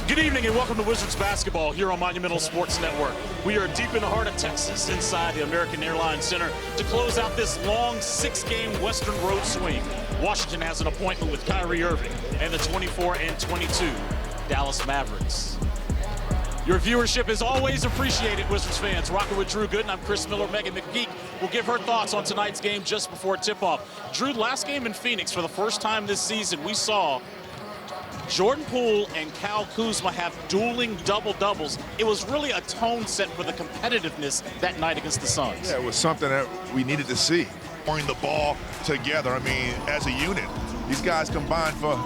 Good evening and welcome to Wizards basketball here on Monumental Sports Network. We are deep in the heart of Texas inside the American Airlines Center to close out this long 6-game Western road swing. Washington has an appointment with Kyrie Irving and the 24-22 Dallas Mavericks. Your viewership is always appreciated, Wizards fans. Rocking with Drew Gooden. I'm Chris Miller. Megan McGeek will give her thoughts on tonight's game just before tip-off. Drew, last game in Phoenix, for the first time this season, we saw Jordan Poole and Kyle Kuzma have dueling double-doubles. It was really a tone set for the competitiveness that night against the Suns. Yeah, it was something that we needed to see. Pouring the ball together, I mean, as a unit. These guys combined for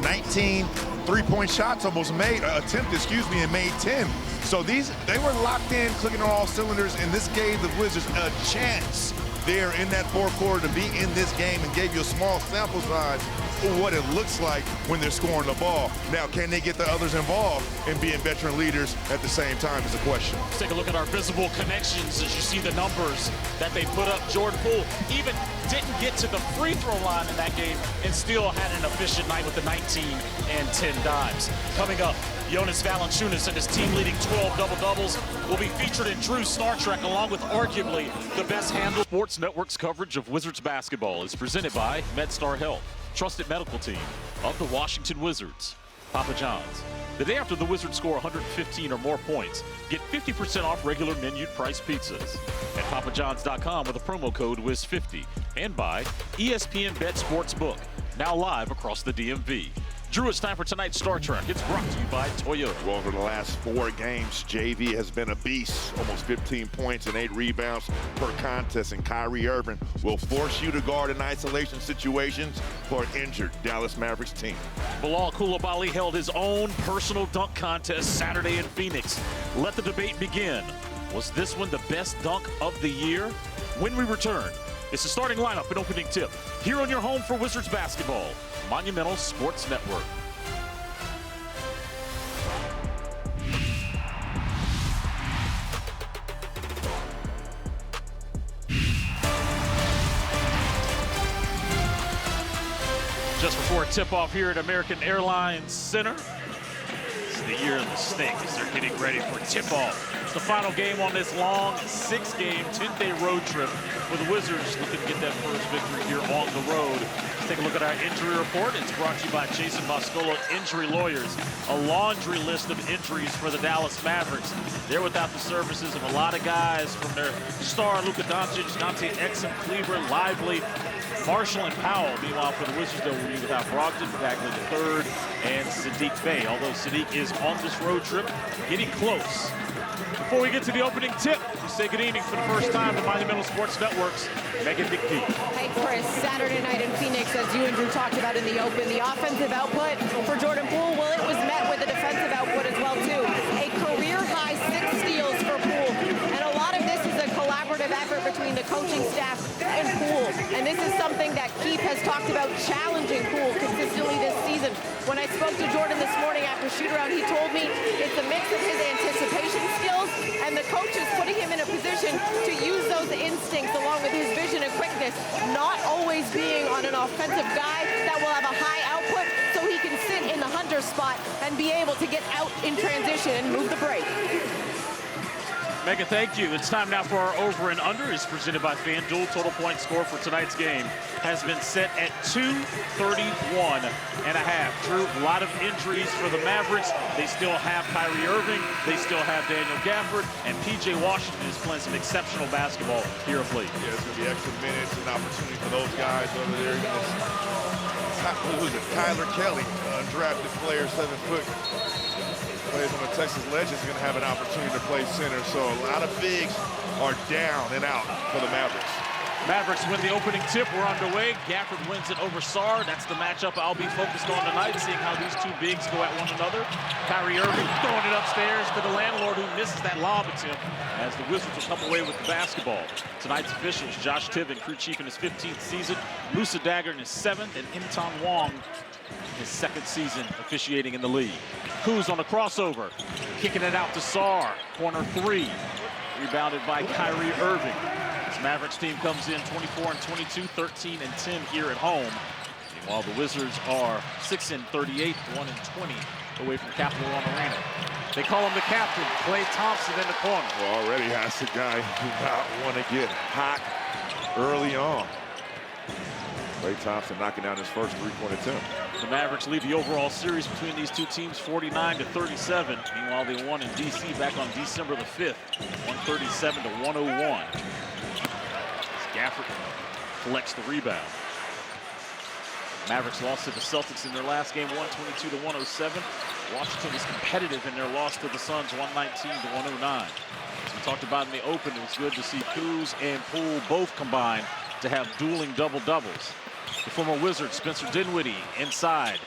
19 three-point shots almost made, and made 10. So they were locked in, clicking on all cylinders, and this gave the Wizards a chance there in that fourth quarter to be in this game and gave you a small sample size of what it looks like when they're scoring the ball. Now, can they get the others involved and being veteran leaders at the same time is a question. Let's take a look at our visible connections as you see the numbers that they put up. Jordan Poole even didn't get to the free throw line in that game and still had an efficient night with the 19 and 10 dimes. Coming up, Jonas Valanciunas and his team-leading 12 double-doubles will be featured in Drew's Star Trek, along with arguably the best handle. Sports Network's coverage of Wizards basketball is presented by MedStar Health, trusted medical team of the Washington Wizards. Papa John's. The day after the Wizards score 115 or more points, get 50% off regular menu price pizzas at papajohns.com with a promo code WIZ50. And by ESPN Bet Sportsbook, now live across the DMV. Drew, it's time for tonight's Star Trek. It's brought to you by Toyota. Well, over the last 4 games, JV has been a beast. Almost 15 points and 8 rebounds per contest. And Kyrie Irving will force you to guard in isolation situations for an injured Dallas Mavericks team. Bilal Coulibaly held his own personal dunk contest Saturday in Phoenix. Let the debate begin. Was this one the best dunk of the year? When we return, it's the starting lineup and opening tip here on your home for Wizards basketball, Monumental Sports Network. Just before tip-off here at American Airlines Center, it's the year of the snake as they're getting ready for tip-off. It's the final game on this long 6-game, 10-day road trip for the Wizards, looking to get that first victory here on the road. Let's take a look at our injury report. It's brought to you by Jason Boscolo Injury Lawyers. A laundry list of injuries for the Dallas Mavericks. They're without the services of a lot of guys, from their star Luka Doncic, Dante Exum, Kleber, Lively, Marshall, and Powell. Meanwhile, for the Wizards, they'll be without Brogdon, Bagley III, and Sadiq Bey. Although Sadiq is on this road trip, getting close. Before we get to the opening tip, we say good evening for the first time to Monumental Sports Network's Megan McGee. Hey, Chris, Saturday night in Phoenix, as you and Drew talked about in the open, the offensive output for Jordan Poole, well, it was met with a defensive output as well, too. A career-high 6 steals for Poole, and a lot of this is a collaborative effort between the coaching staff and Poole, and this is something that Keith has talked about, challenging Poole consistently this season. When I spoke to Jordan this morning after shoot-around, he told me it's a mix of his anticipation skills and the coach is putting him in a position to use those instincts along with his vision and quickness, not always being on an offensive guy that will have a high output so he can sit in the hunter spot and be able to get out in transition and move the break. Megan, thank you. It's time now for our over and under. It's presented by FanDuel. Total point score for tonight's game has been set at 231.5. Drew, a lot of injuries for the Mavericks. They still have Kyrie Irving. They still have Daniel Gafford. And P.J. Washington is playing some exceptional basketball here of late. Yeah, it's going to be extra minutes and opportunity for those guys over there. Who's it? Tyler Kelly, undrafted player, 7 foot. Plays on the Texas Legends, going to have an opportunity to play center. So a lot of bigs are down and out for the Mavericks. Mavericks win the opening tip. We're underway. Gafford wins it over Sarr. That's the matchup I'll be focused on tonight, seeing how these two bigs go at one another. Kyrie Irving throwing it upstairs to the landlord, who misses that lob attempt as the Wizards will come away with the basketball. Tonight's officials: Josh Tiven, crew chief in his 15th season, Musa Dagger in his 7th, and Imton Wong his 2nd season officiating in the league. Kuz on a crossover, kicking it out to Sarr. Corner 3, rebounded by Kyrie Irving. This Mavericks team comes in 24-22, 13-10 here at home. while the Wizards are 6-38, 1-20 away from Capital One Arena. They call him the captain, Klay Thompson in the corner. Well, already has the guy who do not want to get hot early on. Klay Thompson knocking down his first three-point attempt. The Mavericks lead the overall series between these two teams 49-37. Meanwhile, they won in D.C. back on December the 5th, 137-101. Gafford collects the rebound. Mavericks lost to the Celtics in their last game, 122-107. Washington was competitive in their loss to the Suns, 119-109. As we talked about in the open, it was good to see Kuz and Poole both combine to have dueling double-doubles. The former Wizard, Spencer Dinwiddie, inside.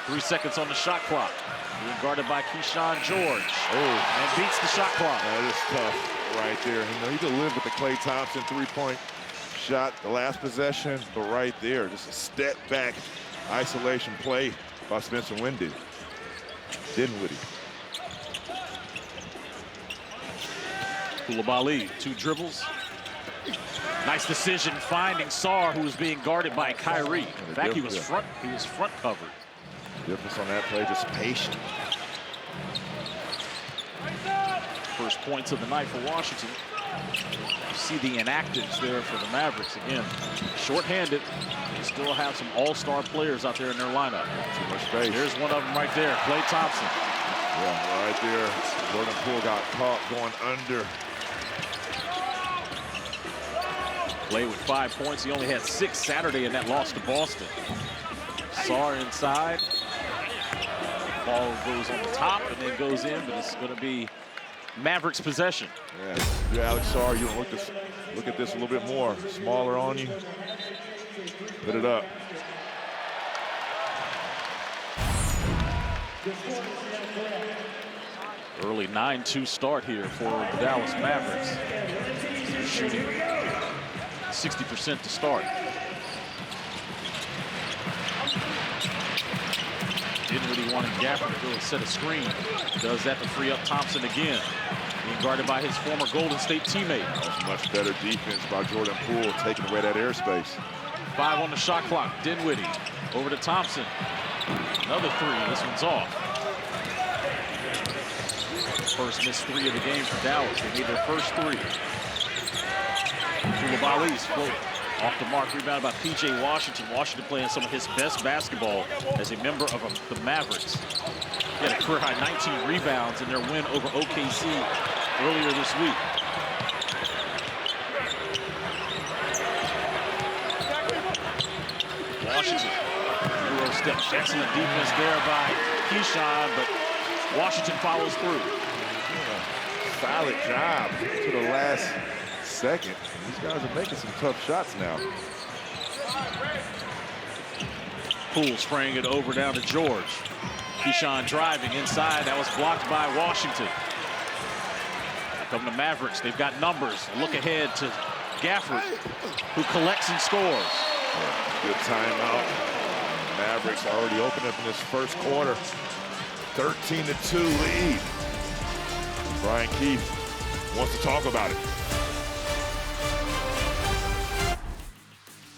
3 seconds on the shot clock. Being guarded by Keyshawn George. And beats the shot clock. That is tough right there. You know, he could live with the Klay Thompson three-point shot the last possession, but right there, just a step back isolation play by Spencer Dinwiddie. Koulibaly, 2 dribbles. Nice decision finding Sarr, who was being guarded by Kyrie. In fact, he was front covered. Difference on that play, just patient. First points of the night for Washington. You see the inactives there for the Mavericks again. Short-handed, they still have some all-star players out there in their lineup. Too much space. Here's one of them right there, Klay Thompson. Yeah, right there. Jordan Poole got caught going under. Klay with 5 points. He only had 6 Saturday in that loss to Boston. Sarr inside. Ball goes on the top and then goes in, but it's going to be Mavericks possession. Yeah, Alex Sarr, you look at this a little bit more. Smaller on you. Put it up. Early 9-2 start here for the Dallas Mavericks. They're shooting 60% to start. Dinwiddie wanting Gafford to go and set a screen. Does that to free up Thompson again. Being guarded by his former Golden State teammate. That's much better defense by Jordan Poole, taking away that airspace. 5 on the shot clock. Dinwiddie over to Thompson. Another 3. This one's off. First missed 3 of the game for Dallas. They made their first 3. Koulibaly's float off the mark, rebounded by P.J. Washington. Washington playing some of his best basketball as a member of the Mavericks. He had a career-high 19 rebounds in their win over OKC earlier this week. Washington, Euro step, excellent defense there by Keyshawn, but Washington follows through. Solid job to the last second. These guys are making some tough shots now. Poole spraying it over down to George. Keyshawn driving inside. That was blocked by Washington. Here come the Mavericks. They've got numbers. Look ahead to Gafford, who collects and scores. Good timeout. Mavericks already opened up in this first quarter. 13-2 lead. Brian Keefe wants to talk about it.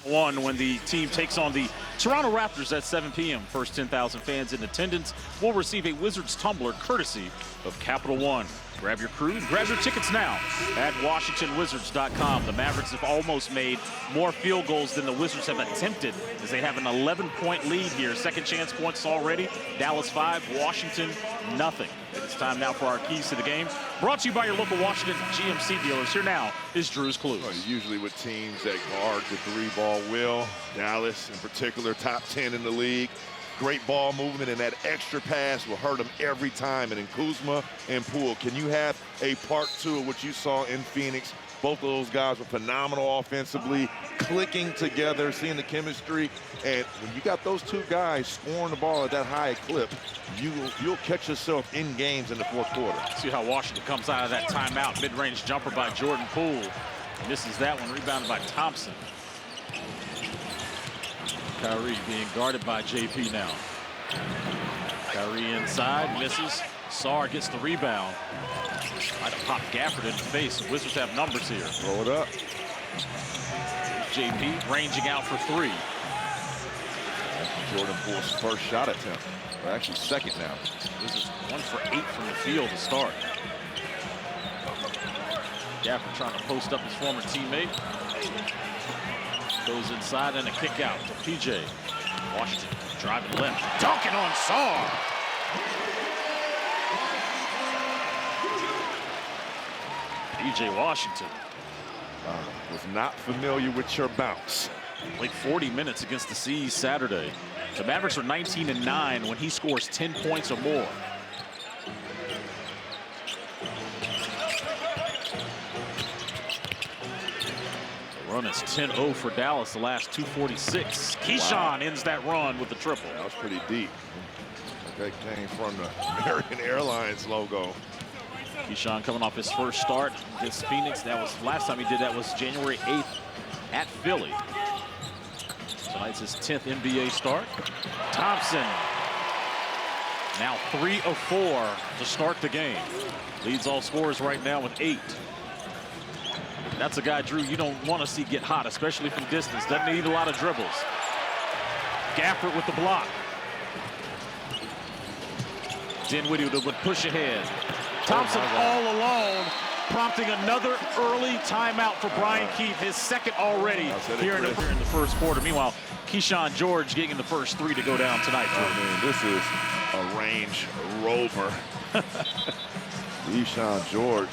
When the team takes on the Toronto Raptors at 7 p.m. First 10,000 fans in attendance will receive a Wizards tumbler courtesy of Capital One. Grab your crew and grab your tickets now at WashingtonWizards.com. The Mavericks have almost made more field goals than the Wizards have attempted as they have an 11-point lead here. Second chance points already. Dallas 5, Washington nothing. It's time now for our keys to the game. Brought to you by your local Washington GMC dealers. Here now is Drew's Clues. Well, usually with teams that guard the 3-ball will, Dallas in particular, top 10 in the league. Great ball movement, and that extra pass will hurt them every time. And in Kuzma and Poole, can you have a part 2 of what you saw in Phoenix? Both of those guys were phenomenal offensively, clicking together, seeing the chemistry. And when you got those 2 guys scoring the ball at that high clip, you'll catch yourself in games in the fourth quarter. See how Washington comes out of that timeout. Mid-range jumper by Jordan Poole. Misses that one, rebounded by Thompson. Kyrie being guarded by JP now. Kyrie inside, misses. Sarr gets the rebound. Might have popped Gafford in the face. The Wizards have numbers here. Roll it up. JP ranging out for 3. Jordan Poole's first shot attempt, or actually second now. This is 1 for 8 from the field to start. Gafford trying to post up his former teammate. Goes inside and a kick out to PJ. Washington driving left. Dunking on Sarr. PJ Washington. Was not familiar with your bounce. Played 40 minutes against the Seas Saturday. The Mavericks are 19-9 when he scores 10 points or more. The run is 10-0 for Dallas, the last 246. Keyshawn ends that run with the triple. That was pretty deep. That came from the American Airlines logo. Keyshawn coming off his first start against Phoenix. That was last time he did that was January 8th at Philly. Tonight's his 10th NBA start. Thompson now 3 of 4 to start the game. Leads all scorers right now with 8. That's a guy, Drew, you don't want to see get hot, especially from distance. Doesn't need a lot of dribbles. Gafford with the block. Dinwiddie would push ahead. Thompson all alone, prompting another early timeout for Brian Keefe, his second already here in the first quarter. Meanwhile, Keyshawn George getting the first 3 to go down tonight. I mean, this is a range rover. Keyshawn George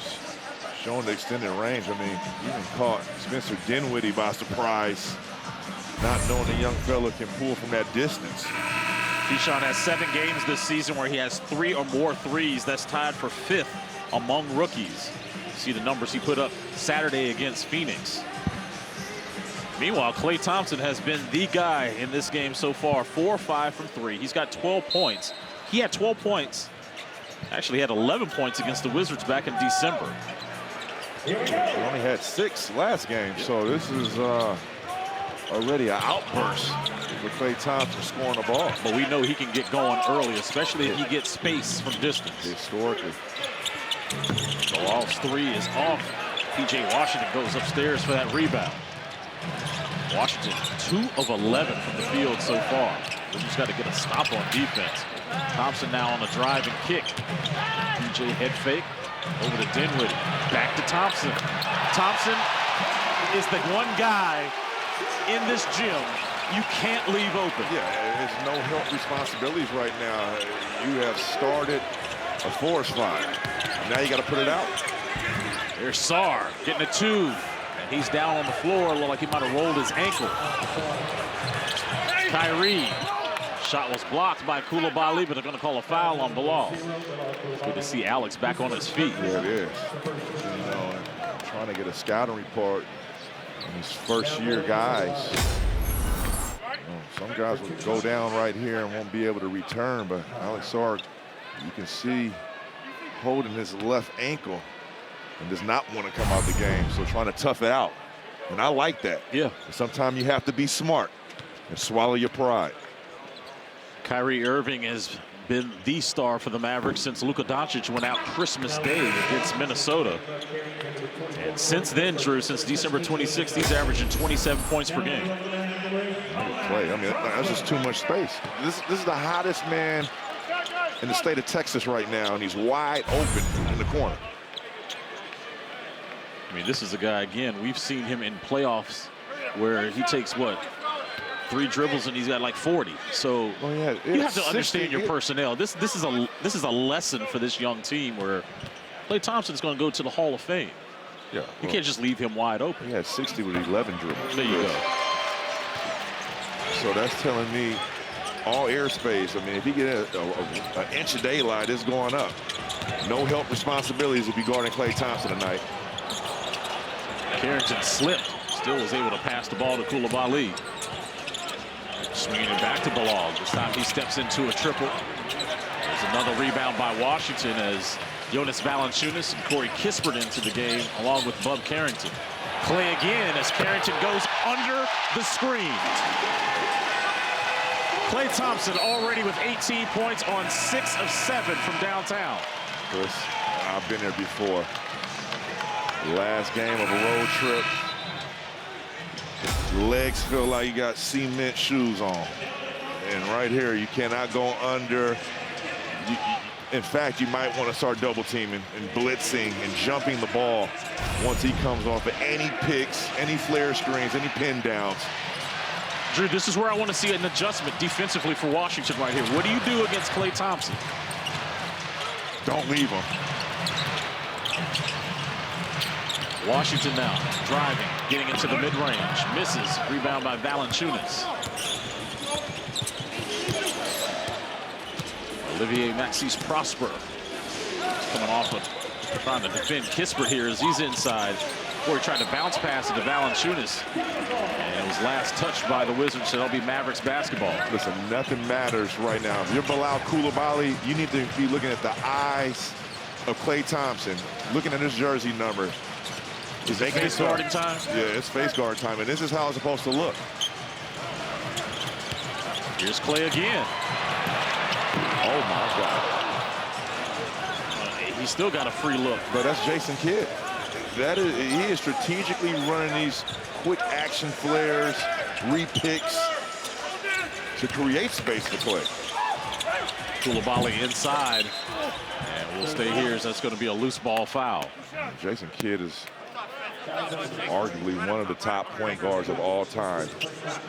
showing the extended range. I mean, even caught Spencer Dinwiddie by surprise, not knowing the young fella can pull from that distance. Keyshawn has 7 games this season where he has 3 or more threes. That's tied for 5th among rookies. See the numbers he put up Saturday against Phoenix. Meanwhile, Klay Thompson has been the guy in this game so far. 4 or 5 from 3. He's got 12 points. He had 12 points. Actually had 11 points against the Wizards back in December. He only had 6 last game, so this is already an outburst with Klay Thompson scoring the ball. But we know he can get going early, especially if he gets space from distance. Historically. So Wall's 3 is off. PJ Washington goes upstairs for that rebound. Washington 2 of 11 from the field so far. We just got to get a stop on defense. Thompson now on the drive and kick. PJ head fake over to Dinwiddie. Back to Thompson. Thompson is the one guy in this gym you can't leave open. Yeah, there's no help responsibilities right now. You have started a forest fire. Now you got to put it out. There's Sarr getting a 2. And he's down on the floor. Looked like he might have rolled his ankle. Kyrie. Shot was blocked by Coulibaly, but they're going to call a foul on Bilal. It's good to see Alex back on his feet. Yeah, it is. You know, and trying to get a scouting report on these first-year guys. You know, some guys will go down right here and won't be able to return, but Alex Sarr, you can see holding his left ankle and does not want to come out the game, so trying to tough it out. And I like that. Yeah. Sometimes you have to be smart and swallow your pride. Kyrie Irving has been the star for the Mavericks since Luka Doncic went out Christmas Day against Minnesota. And since then, Drew, since December 26th, he's averaging 27 points per game. Play. I mean, that's just too much space. This is the hottest man in the state of Texas right now, and he's wide open in the corner. I mean, this is a guy, again, we've seen him in playoffs where he takes, what, 3 dribbles and he's got like 40. So you have to understand your personnel. This is a lesson for this young team where Klay Thompson's going to go to the Hall of Fame. Yeah, you can't just leave him wide open. He had 60 with 11 dribbles. There you go. So that's telling me all airspace. I mean, if he get an inch of daylight, it's going up. No help responsibilities if you're guarding Klay Thompson tonight. Carrington slipped. Still was able to pass the ball to Coulibaly. Swinging it back to Bilal. This time he steps into a triple. There's another rebound by Washington as Jonas Valanciunas and Corey Kispert into the game along with Bub Carrington. Klay again as Carrington goes under the screen. Klay Thompson already with 18 points on 6 of 7 from downtown. Chris, I've been there before. Last game of a road trip. Legs feel like you got cement shoes on. And right here, you cannot go under. In fact, you might want to start double teaming and blitzing and jumping the ball once he comes off of any picks, any flare screens, any pin downs. Drew, this is where I want to see an adjustment defensively for Washington right here. What do you do against Klay Thompson? Don't leave him. Washington now driving, getting into the mid-range. Misses. Rebound by Valanciunas. Olivier Maxis Prosper coming off of trying to defend Kispert here as he's inside. Before he tried to bounce pass it to Valanciunas. And it was last touched by the Wizards, so it'll be Mavericks basketball. Listen, nothing matters right now. If you're Bilal Coulibaly, you need to be looking at the eyes of Klay Thompson, looking at his jersey number. Is it face guarding time? Yeah, it's face guard time, and this is how it's supposed to look. Here's Klay again. Oh, my God. He's still got a free look. But that's Jason Kidd. He is strategically running these quick action flares, re-picks to create space for Klay. Coulibaly inside. And we'll stay here as that's going to be a loose ball foul. Jason Kidd is arguably one of the top point guards of all time.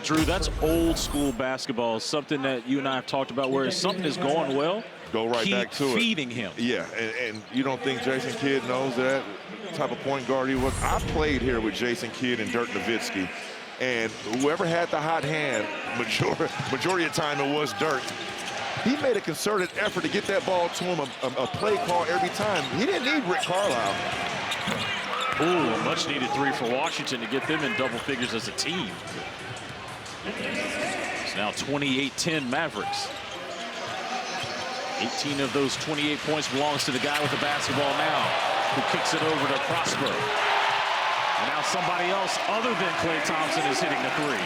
Drew, that's old school basketball, something that you and I have talked about where if something is going well, go right back to it. Keep feeding him. Yeah, and you don't think Jason Kidd knows that type of point guard he was? I played here with Jason Kidd and Dirk Nowitzki, and whoever had the hot hand, majority of the time it was Dirk. He made a concerted effort to get that ball to him, a play call every time. He didn't need Rick Carlisle. Ooh, a much-needed three for Washington to get them in double figures as a team. It's now 28-10 Mavericks. 18 of those 28 points belongs to the guy with the basketball now, who kicks it over to Prosper. And now somebody else other than Klay Thompson is hitting the three.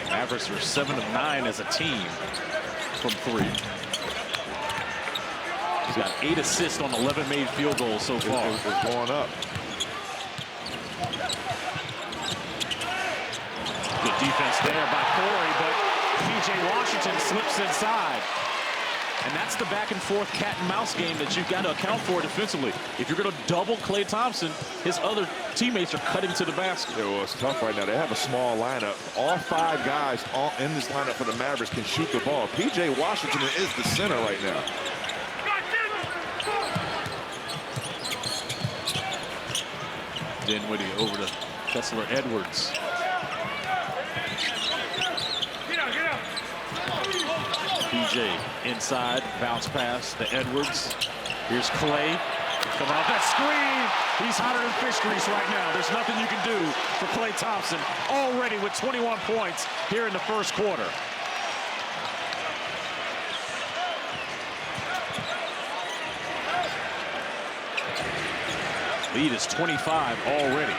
Mavericks are 7 of 9 as a team from three. He's got 8 assists on 11 made field goals so far. It's going up. Good defense there by Corey, but P.J. Washington slips inside. And that's the back and forth cat and mouse game that you've got to account for defensively. If you're going to double Klay Thompson, his other teammates are cutting to the basket. Yeah, well, it's tough right now. They have a small lineup. All 5 guys in this lineup for the Mavericks can shoot the ball. P.J. Washington is the center right now. Dinwiddie over to Kessler Edwards. PJ inside, bounce pass to Edwards. Here's Klay. Coming off that screen. He's hotter than fish grease right now. There's nothing you can do for Klay Thompson, already with 21 points here in the first quarter. Lead is 25 already.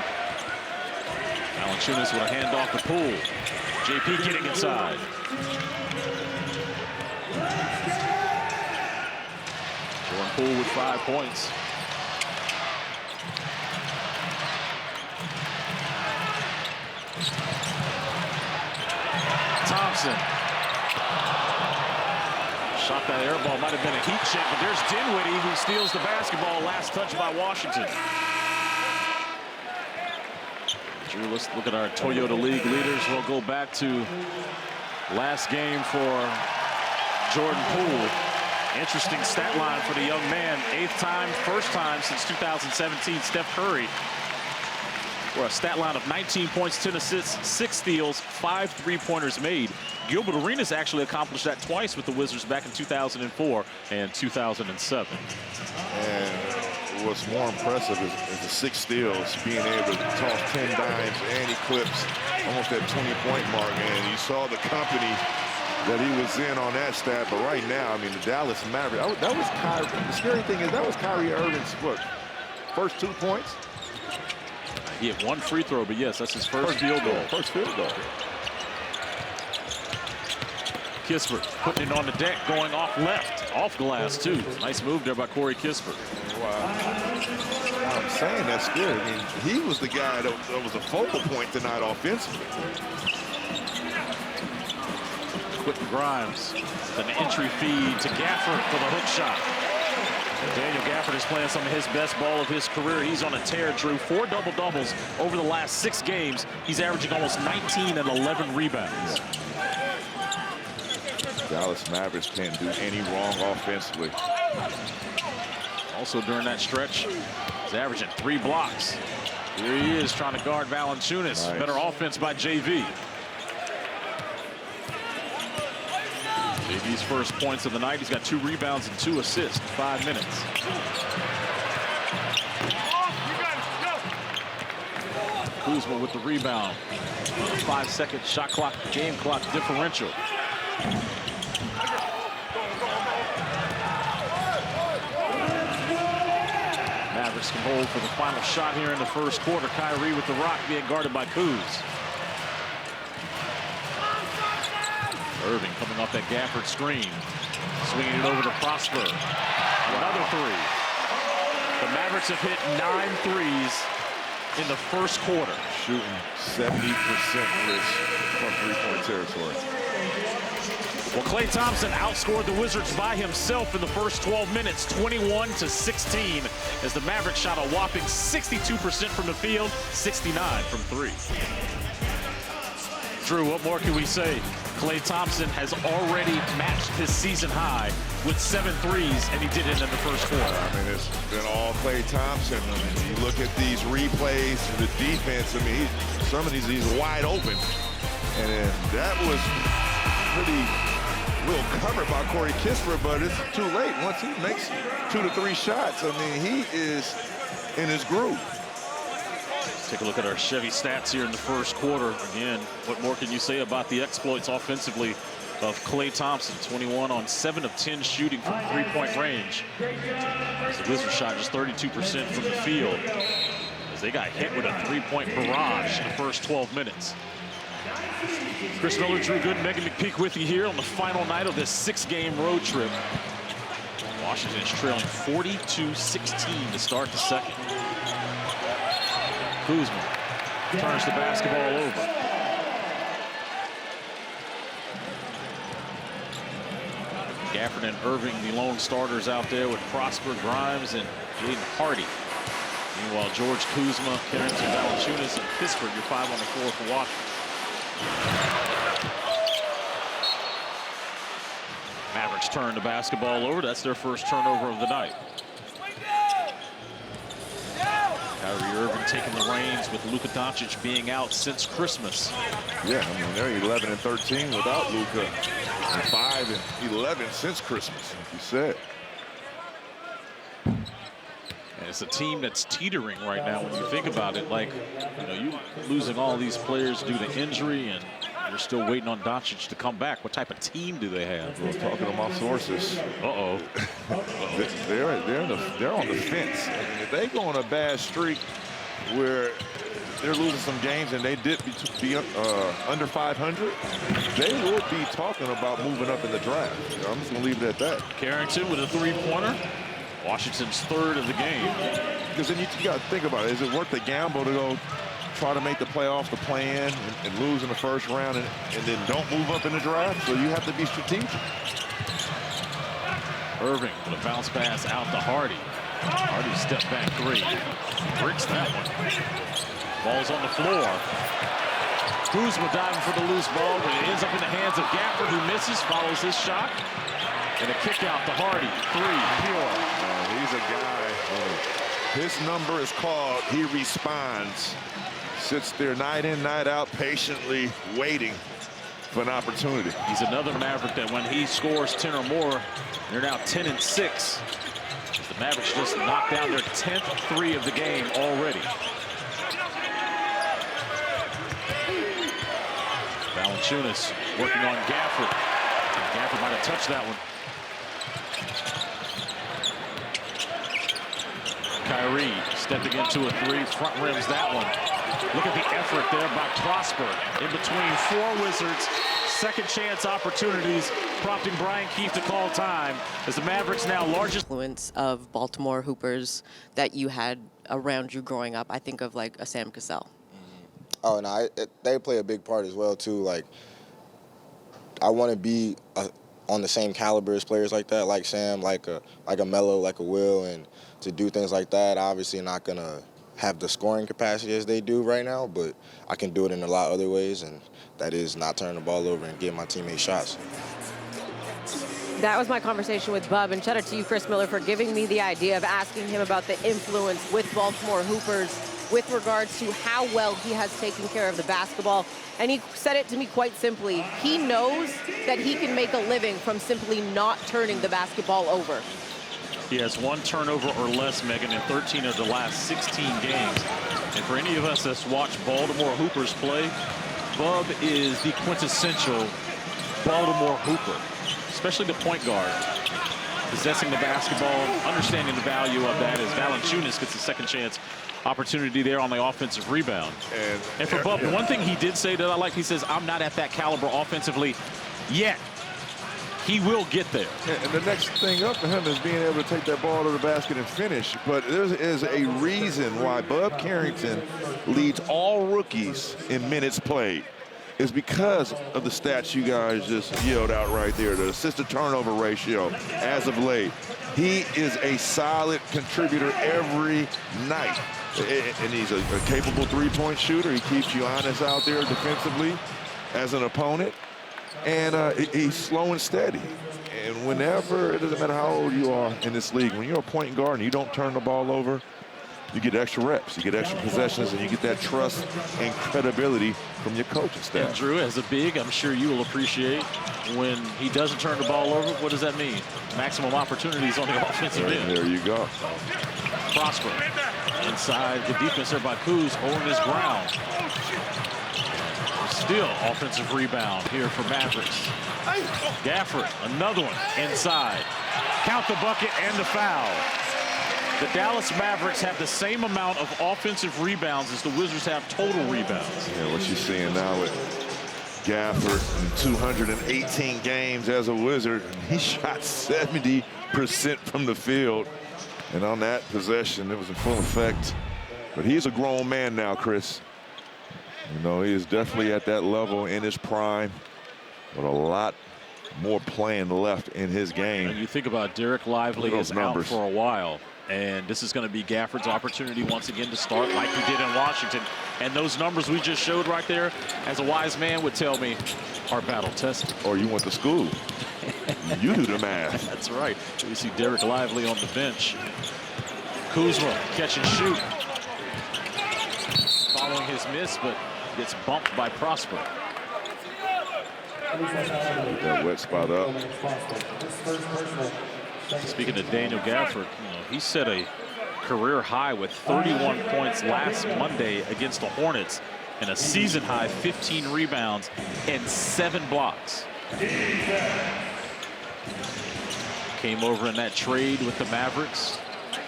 Valanciunas with a hand off the Poole. JP getting inside. Jordan Poole with 5 points. Thompson. Shot that air ball, might have been a heat check, but there's Dinwiddie who steals the basketball. Last touch by Washington. Drew, let's look at our Toyota League leaders. We'll go back to last game for Jordan Poole. Interesting stat line for the young man. 8th time, first time since 2017. Steph Curry for a stat line of 19 points, 10 assists, 6 steals, 5 3-pointers made. Gilbert Arenas actually accomplished that twice with the Wizards back in 2004 and 2007. And what's more impressive is the 6 steals, being able to toss 10 dimes, and he clips almost that 20-point mark. And you saw the company that he was in on that stat. But right now, I mean, the Dallas Mavericks, that was Kyrie. The scary thing is that was Kyrie Irving's, what, first 2 points? He had 1 free throw, but yes, that's his first field goal. First field goal. Kispert putting it on the deck, going off left, off glass too. Nice move there by Corey Kispert. why I'm saying that's scary. I mean, he was the guy that was a focal point tonight offensively. Quentin Grimes, an entry feed to Gafford for the hook shot. Daniel Gafford is playing some of his best ball of his career. He's on a tear, Drew. 4 double-doubles over the last 6 games. He's averaging almost 19 and 11 rebounds. Dallas Mavericks can't do any wrong offensively. Also during that stretch, he's averaging 3 blocks. Here he is trying to guard Valanciunas. Nice. Better offense by JV. JV's first points of the night. He's got 2 rebounds and 2 assists in 5 minutes. Kuzma with the rebound. 5-second shot clock, game clock differential. Mavericks can hold for the final shot here in the first quarter. Kyrie with the rock being guarded by Kuz. Irving coming off that Gafford screen. Swinging it over to Prosper. Another 3. The Mavericks have hit 9 threes in the first quarter. Shooting 70% risk from three-point territory. Well, Klay Thompson outscored the Wizards by himself in the first 12 minutes, 21-16, as the Mavericks shot a whopping 62% from the field, 69 from 3. Drew, what more can we say? Klay Thompson has already matched his season high with 7 threes, and he did it in the first quarter. I mean, it's been all Klay Thompson. I mean, you look at these replays, the defense, I mean, some of these he's wide open. And then that was pretty well covered by Corey Kispert, but it's too late. Once he makes 2 to 3 shots, I mean, he is in his groove. Take a look at our Chevy stats here in the first quarter. Again, what more can you say about the exploits offensively of Klay Thompson? 21 on 7 of 10 shooting from 3-point range. As the Wizards shot just 32% from the field, as they got hit with a 3-point barrage in the first 12 minutes. Chris Miller, Drew Gooden, Megan McPeak with you here on the final night of this 6-game road trip. Washington is trailing 42-16 to start the second. Kuzma turns the basketball over. Gafford and Irving, the lone starters out there with Prosper, Grimes, and Jaden Hardy. Meanwhile, George Kuzma, Carrington, Valanciunas, and Kispert, your 5 on the floor for Washington. Mavericks turn the basketball over. That's their first turnover of the night. Kyrie Irving taking the reins with Luka Doncic being out since Christmas. Yeah, I mean, they're 11 and 13 without Luka, and 5 and 11 since Christmas, like you said. And it's a team that's teetering right now when you think about it. Like, you know, you losing all these players due to injury, and you're still waiting on Doncic to come back. What type of team do they have? Well, talking to my sources, they're on the fence. I mean, if they go on a bad streak where they're losing some games and they did be under 500, they will be talking about moving up in the draft. I'm just going to leave it at that. Carrington with a 3-pointer. Washington's 3rd of the game. Because then you got to think about it. Is it worth the gamble to go try to make the playoffs, to play in, and lose in the first round and then don't move up in the draft? So you have to be strategic. Irving with a bounce pass out to Hardy. Hardy step back 3. Bricks that one. Ball's on the floor. Kuzma diving for the loose ball, but it ends up in the hands of Gafford, who misses, follows his shot. And a kick out to Hardy. 3, pure. He's a guy. His number is called. He responds. Sits there night in, night out, patiently waiting for an opportunity. He's another Maverick that when he scores 10 or more, they're now 10 and 6. The Mavericks just knocked down their 10th 3 of the game already. Valanciunas working on Gafford. Gafford might have touched that one. Kyrie stepping into a 3, front rims that one. Look at the effort there by Prosper. In between 4 Wizards, second chance opportunities, prompting Brian Keefe to call time as the Mavericks now largest. Influence of Baltimore hoopers that you had around you growing up. I think of like a Sam Cassell. Oh, no, they play a big part as well, too. Like, I want to be on the same caliber as players like that, like Sam, like a Melo, like a Will, and to do things like that, obviously not going to have the scoring capacity as they do right now, but I can do it in a lot of other ways, and that is not turning the ball over and getting my teammates shots. That was my conversation with Bub, and shout out to you, Chris Miller, for giving me the idea of asking him about the influence with Baltimore hoopers with regards to how well he has taken care of the basketball. And he said it to me quite simply. He knows that he can make a living from simply not turning the basketball over. He has 1 turnover or less, Megan, in 13 of the last 16 games. And for any of us that's watched Baltimore Hoopers play, Bub is the quintessential Baltimore Hooper, especially the point guard. Possessing the basketball, understanding the value of that as Valanciunas gets a second chance opportunity there on the offensive rebound. And for Bub, one thing he did say that I like, he says, I'm not at that caliber offensively yet. He will get there. And the next thing up for him is being able to take that ball to the basket and finish. But there is a reason why Bub Carrington leads all rookies in minutes played. Is because of the stats you guys just yelled out right there, the assist-to-turnover ratio as of late. He is a solid contributor every night. And he's a capable three-point shooter. He keeps you honest out there defensively as an opponent. And he's slow and steady. And whenever, it doesn't matter how old you are in this league, when you're a point guard and you don't turn the ball over, you get extra reps, you get extra possessions, and you get that trust and credibility from your coaching staff. And Drew, as a big, I'm sure you will appreciate when he doesn't turn the ball over. What does that mean? Maximum opportunities on the offensive end. There you go. Prosper inside the defense there by Kuz, holding his ground. Still offensive rebound here for Mavericks. Gafford, another one inside. Count the bucket and the foul. The Dallas Mavericks have the same amount of offensive rebounds as the Wizards have total rebounds. Yeah, what you're seeing now with Gafford in 218 games as a Wizard, he shot 70% from the field. And on that possession, it was in full effect. But he's a grown man now, Chris. You know, he is definitely at that level in his prime, but a lot more playing left in his game. And you think about Derek Lively is out for a while, and this is going to be Gafford's opportunity once again to start like he did in Washington. And those numbers we just showed right there, as a wise man would tell me, are battle tested. Or you went to school. You do the math. That's right. We see Derek Lively on the bench. Kuzma catch and shoot. Following his miss, but gets bumped by Prosper. Get that wet spot up. Speaking of Daniel Gafford, he set a career high with 31 points last Monday against the Hornets and a season high 15 rebounds and 7 blocks. Came over in that trade with the Mavericks.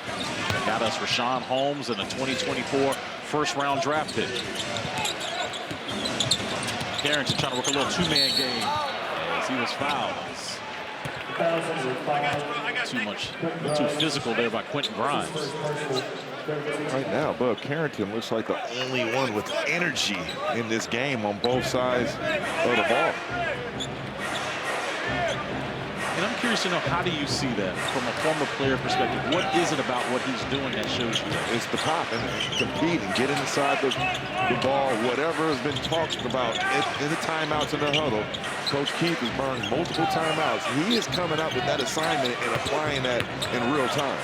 That got us Rashawn Holmes and a 2024 first-round draft pick. Carrington trying to work a little two-man game as he was fouled. Too physical there by Quentin Grimes. Right now, Bub Carrington looks like the only one with energy in this game on both sides of the ball. And I'm curious to know, how do you see that from a former player perspective? What is it about what he's doing that shows you that? It's the pop and competing, getting inside the ball, whatever has been talked about in the timeouts in the huddle. Coach Keefe has burned multiple timeouts. He is coming up with that assignment and applying that in real time.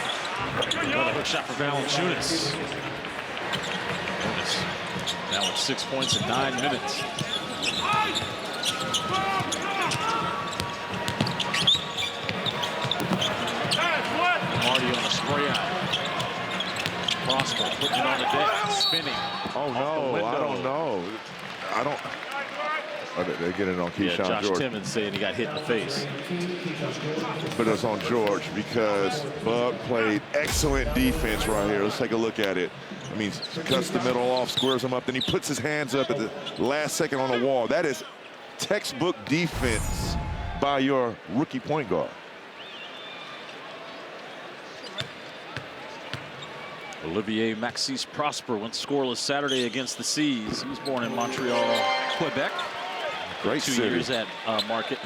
Another hook shot for Valanciunas. Now with 6 points in 9 minutes. Marty on a spray out. Prosper putting it on the deck, spinning. Oh no, I don't know. They're getting it on Keyshawn Josh George. Timmons saying he got hit in the face. But it's on George because Bub played excellent defense right here. Let's take a look at it. I mean, cuts the middle off, squares him up, then he puts his hands up at the last second on the wall. That is textbook defense by your rookie point guard. Olivier Maxis Prosper went scoreless Saturday against the Seas. He was born in Montreal, Quebec. Great 2 city. years at Market.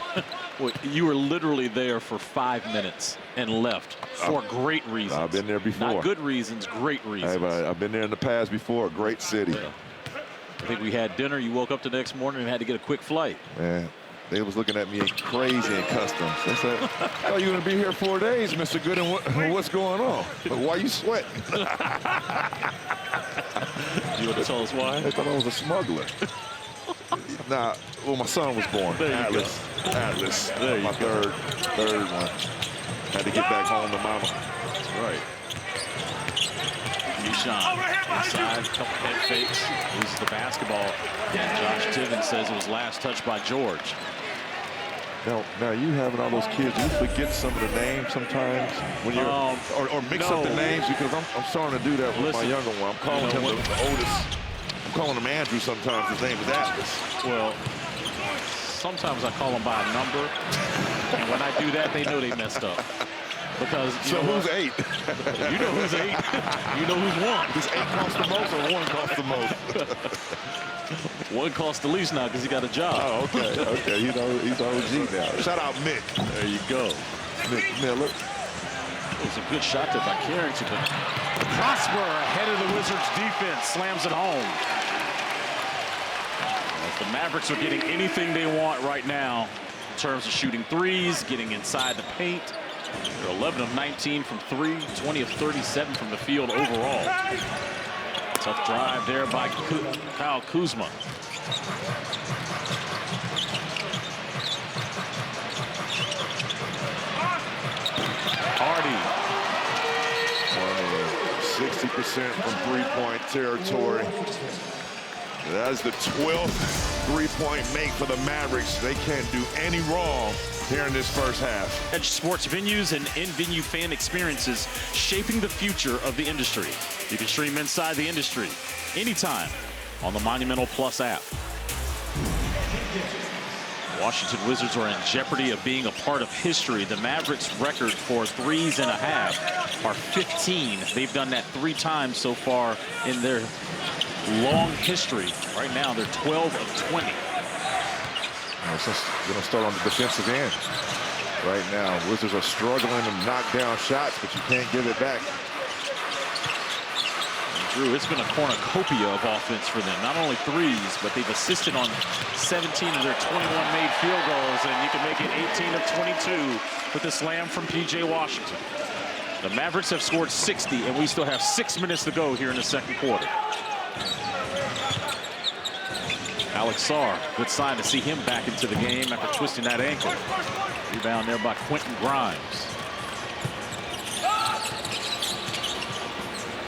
Well, you were literally there for 5 minutes and left for great reasons. I've been there before. Not good reasons, great reasons. I've been there in the past before. Great city. Yeah. I think we had dinner. You woke up the next morning and had to get a quick flight. Man, they was looking at me crazy in customs. They said, "Oh, you're gonna be here 4 days, Mr. Gooden. What's going on? But why you sweating?" You want to tell us why? They thought I was a smuggler. Nah, well, my son was born. There you Atlas. go. Atlas. There you my go. third one. Had to get back home to mama. That's right. Keyshawn inside, couple head fakes, loses the basketball, and Josh Tiven says it was last touched by George. Now you having all those kids, you forget some of the names sometimes when you're or mix up the names, because I'm starting to do that with my younger one. I'm calling him the oldest. I'm calling him Andrew sometimes. His name is Atlas. Well, sometimes I call them by a number, and when I do that, they know they messed up. Because so who's 8? You know who's 8. You know who's 1. Does 8 cost the most or 1 cost the most? 1 costs the least now because he got a job. Oh, okay, okay. He's OG now. Shout out Mick. There you go. Mick Miller. It was a good shot there by Carrington, but Prosper ahead of the Wizards defense slams it home. As the Mavericks are getting anything they want right now in terms of shooting threes, getting inside the paint. They're 11 of 19 from 3, 20 of 37 from the field overall. Tough drive there by Kyle Kuzma. Hardy. 60% from three-point territory. That is the 12th three-point make for the Mavericks. They can't do any wrong here in this first half. Edge sports venues and in-venue fan experiences shaping the future of the industry. You can stream Inside the Industry anytime on the Monumental Plus app. Washington Wizards are in jeopardy of being a part of history. The Mavericks' record for 3.5 are 15. They've done that 3 times so far in their long history. Right now, they're 12 of 20. We're going to start on the defensive end. Right now, Wizards are struggling to knock down shots, but you can't give it back. Drew, it's been a cornucopia of offense for them. Not only threes, but they've assisted on 17 of their 21 made field goals, and you can make it 18 of 22 with a slam from P.J. Washington. The Mavericks have scored 60, and we still have 6 minutes to go here in the second quarter. Alex Sarr, good sign to see him back into the game after twisting that ankle. Rebound there by Quentin Grimes.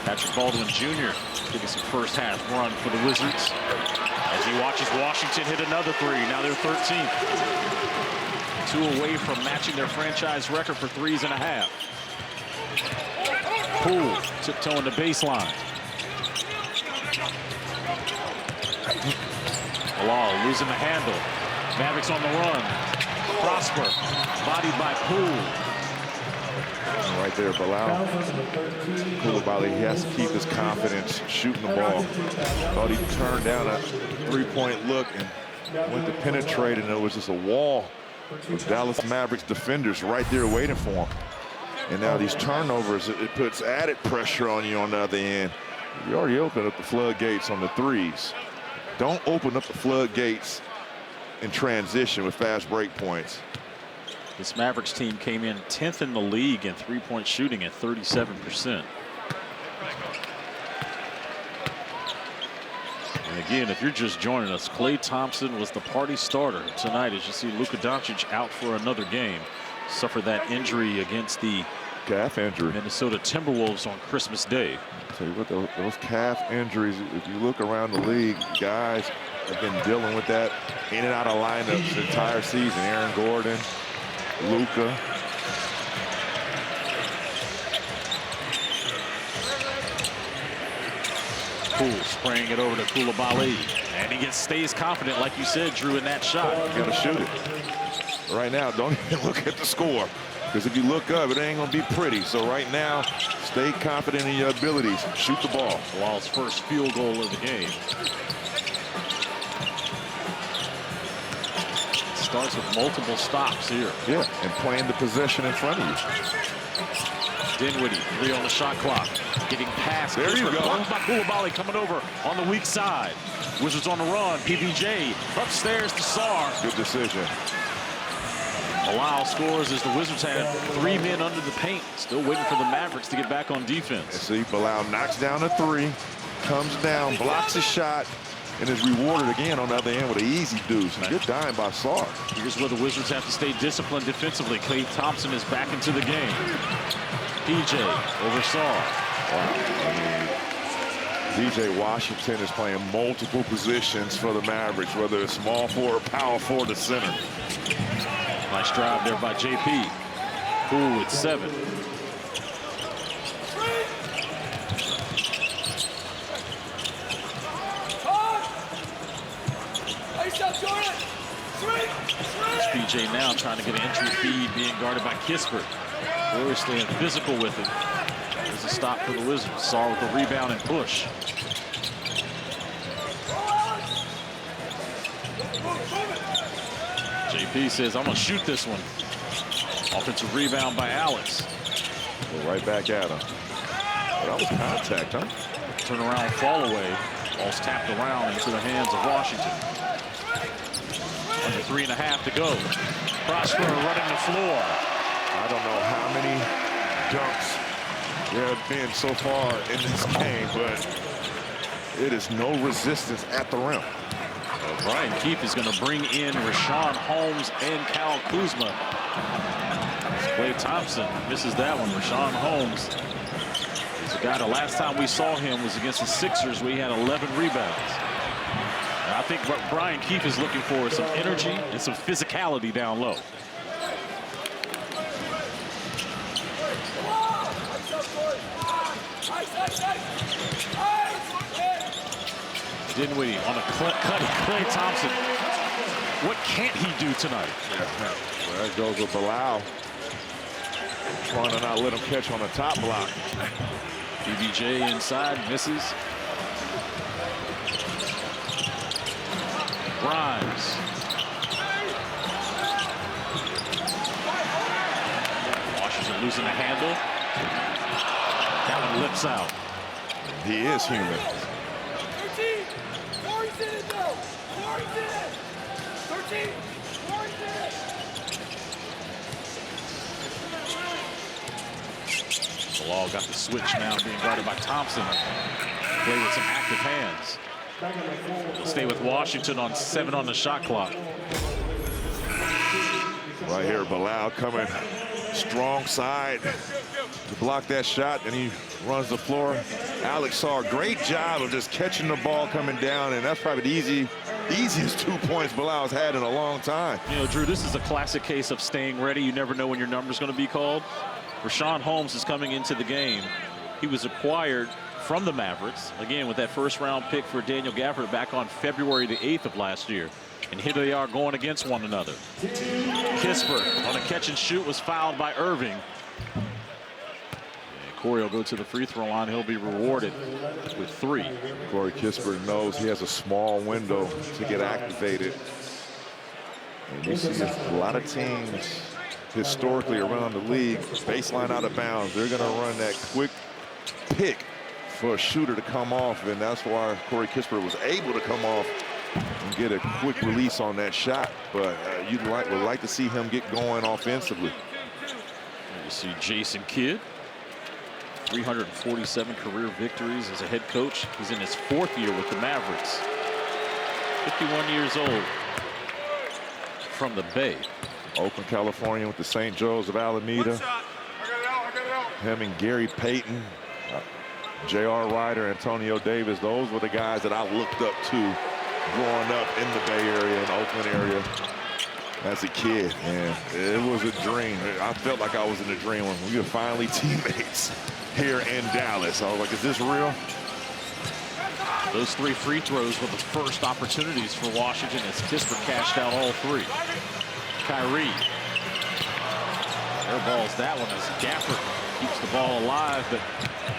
Patrick Baldwin Jr. getting some first half run for the Wizards as he watches Washington hit another 3. Now they're 13th. 2 away from matching their franchise record for 3.5. Poole tiptoeing the baseline. Bilal losing the handle. Mavericks on the run. Prosper bodied by Poole. Right there, Bilal. Koulibaly, he has to keep his confidence shooting the ball. Thought he turned down a 3-point look and went to penetrate, and there was just a wall of Dallas Mavericks defenders right there waiting for him. And now these turnovers, it puts added pressure on you on the other end. You already opened up the floodgates on the threes. Don't open up the floodgates in transition with fast break points. This Mavericks team came in 10th in the league in 3-point shooting at 37%. And again, if you're just joining us, Klay Thompson was the party starter tonight as you see Luka Doncic out for another game. Suffered that injury against the calf injury. Minnesota Timberwolves on Christmas Day. Tell you what, those calf injuries, if you look around the league, guys have been dealing with that in and out of lineups the entire season. Aaron Gordon, Luka. Poole spraying it over to Koulibaly. And he stays confident, like you said, Drew, in that shot. You gotta shoot it. Right now, don't even look at the score. Because if you look up, it ain't gonna be pretty. So right now, stay confident in your abilities. Shoot the ball. Bilal's first field goal of the game. Starts with multiple stops here. Yeah, and playing the possession in front of you. Dinwiddie, 3 on the shot clock. Getting past. There you go. Blocked by Coulibaly coming over on the weak side. Wizards on the run. PBJ upstairs to Sarr. Good decision. Bilal scores as the Wizards have 3 men under the paint. Still waiting for the Mavericks to get back on defense. See, Bilal knocks down a 3, comes down, blocks a shot, and is rewarded again on the other end with an easy deuce. Good dime by Sarr. Here's where the Wizards have to stay disciplined defensively. Klay Thompson is back into the game. PJ over Sarr. Wow. I mean, DJ Washington is playing multiple positions for the Mavericks, whether it's small forward, power forward, or center. Nice drive there by JP. Poole with 7. PJ now trying to get an entry feed, being guarded by Kispert. Warriors staying physical with it. There's a stop for the Wizards. Sarr with the rebound and push. JP says, I'm going to shoot this one. Offensive rebound by Alex. Go right back at him. Well, that was contact, huh? Turn around, fall away. Ball's tapped around into the hands of Washington. Under 3.5 to go. Prosper running the floor. I don't know how many dunks there have been so far in this game, but it is no resistance at the rim. Brian Keefe is going to bring in Richaun Holmes and Kyle Kuzma. Klay Thompson misses that one. Richaun Holmes is a guy, the last time we saw him was against the Sixers, where he had 11 rebounds. And I think what Brian Keefe is looking for is some energy and some physicality down low. Dinwiddie on a cut. Klay Thompson. What can't he do tonight? Yeah. Well, that goes with Bilal. Trying to not let him catch on the top block. PBJ inside, misses. Grimes. Washington losing the handle. That one lips out. He is human. 13, Bilal got the switch now, being guarded by Thompson. Play with some active hands. He'll stay with Washington on 7 on the shot clock. Right here, Bilal coming strong side to block that shot, and he runs the floor. Alex Sarr, great job of just catching the ball coming down, and that's probably the easiest 2 points Bilal's had in a long time. You know, Drew, this is a classic case of staying ready. You never know when your number's going to be called. Richaun Holmes is coming into the game. He was acquired from the Mavericks, again, with that first-round pick for Daniel Gafford back on February the 8th of last year. And here they are going against one another. Kispert on a catch and shoot was fouled by Irving. And Corey will go to the free throw line. He'll be rewarded with 3. Corey Kispert knows he has a small window to get activated. And you see a lot of teams historically around the league, baseline out of bounds, they're going to run that quick pick for a shooter to come off, and that's why Corey Kispert was able to come off and get a quick release on that shot. But would like to see him get going offensively. You see Jason Kidd, 347 career victories as a head coach. He's in his 4th year with the Mavericks. 51 years old, from the Bay. Oakland, California, with the St. Joe's of Alameda. Him and Gary Payton, J.R. Ryder, Antonio Davis, those were the guys that I looked up to growing up in the Bay Area and Oakland area as a kid. And it was a dream. I felt like I was in a dream when we were finally teammates here in Dallas. I was like, is this real? Those 3 free throws were the first opportunities for Washington as Kispert cashed out all 3. Kyrie. Airballs that one as Gafford keeps the ball alive, but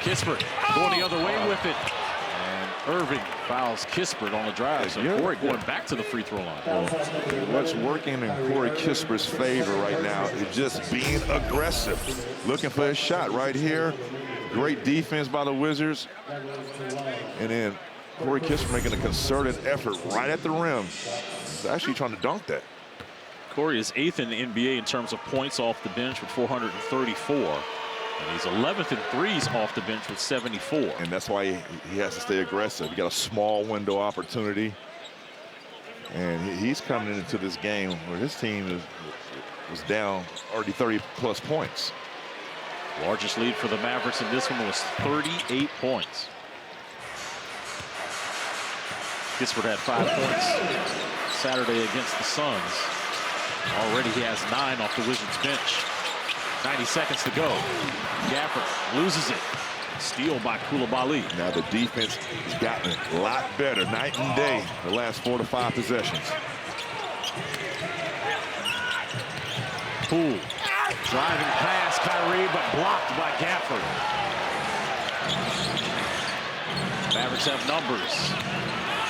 Kispert going the other way with it. And Irving fouls Kispert on the drive. So Corey going back to the free throw line. What's working in Corey Kispert's favor right now is just being aggressive. Looking for his shot right here. Great defense by the Wizards. And then Corey Kispert making a concerted effort right at the rim. He's actually trying to dunk that. Corey is 8th in the NBA in terms of points off the bench with 434. And he's 11th in threes off the bench with 74. And that's why he has to stay aggressive. He got a small window opportunity. And he's coming into this game where his team was down already 30-plus points. Largest lead for the Mavericks in this one was 38 points. Kispert had 5 points Saturday against the Suns. Already he has 9 off the Wizards bench. 90 seconds to go. Gafford loses it. Steal by Coulibaly. Now the defense has gotten a lot better night and day the last 4 to 5 possessions. Poole driving past Kyrie, but blocked by Gafford. Mavericks have numbers.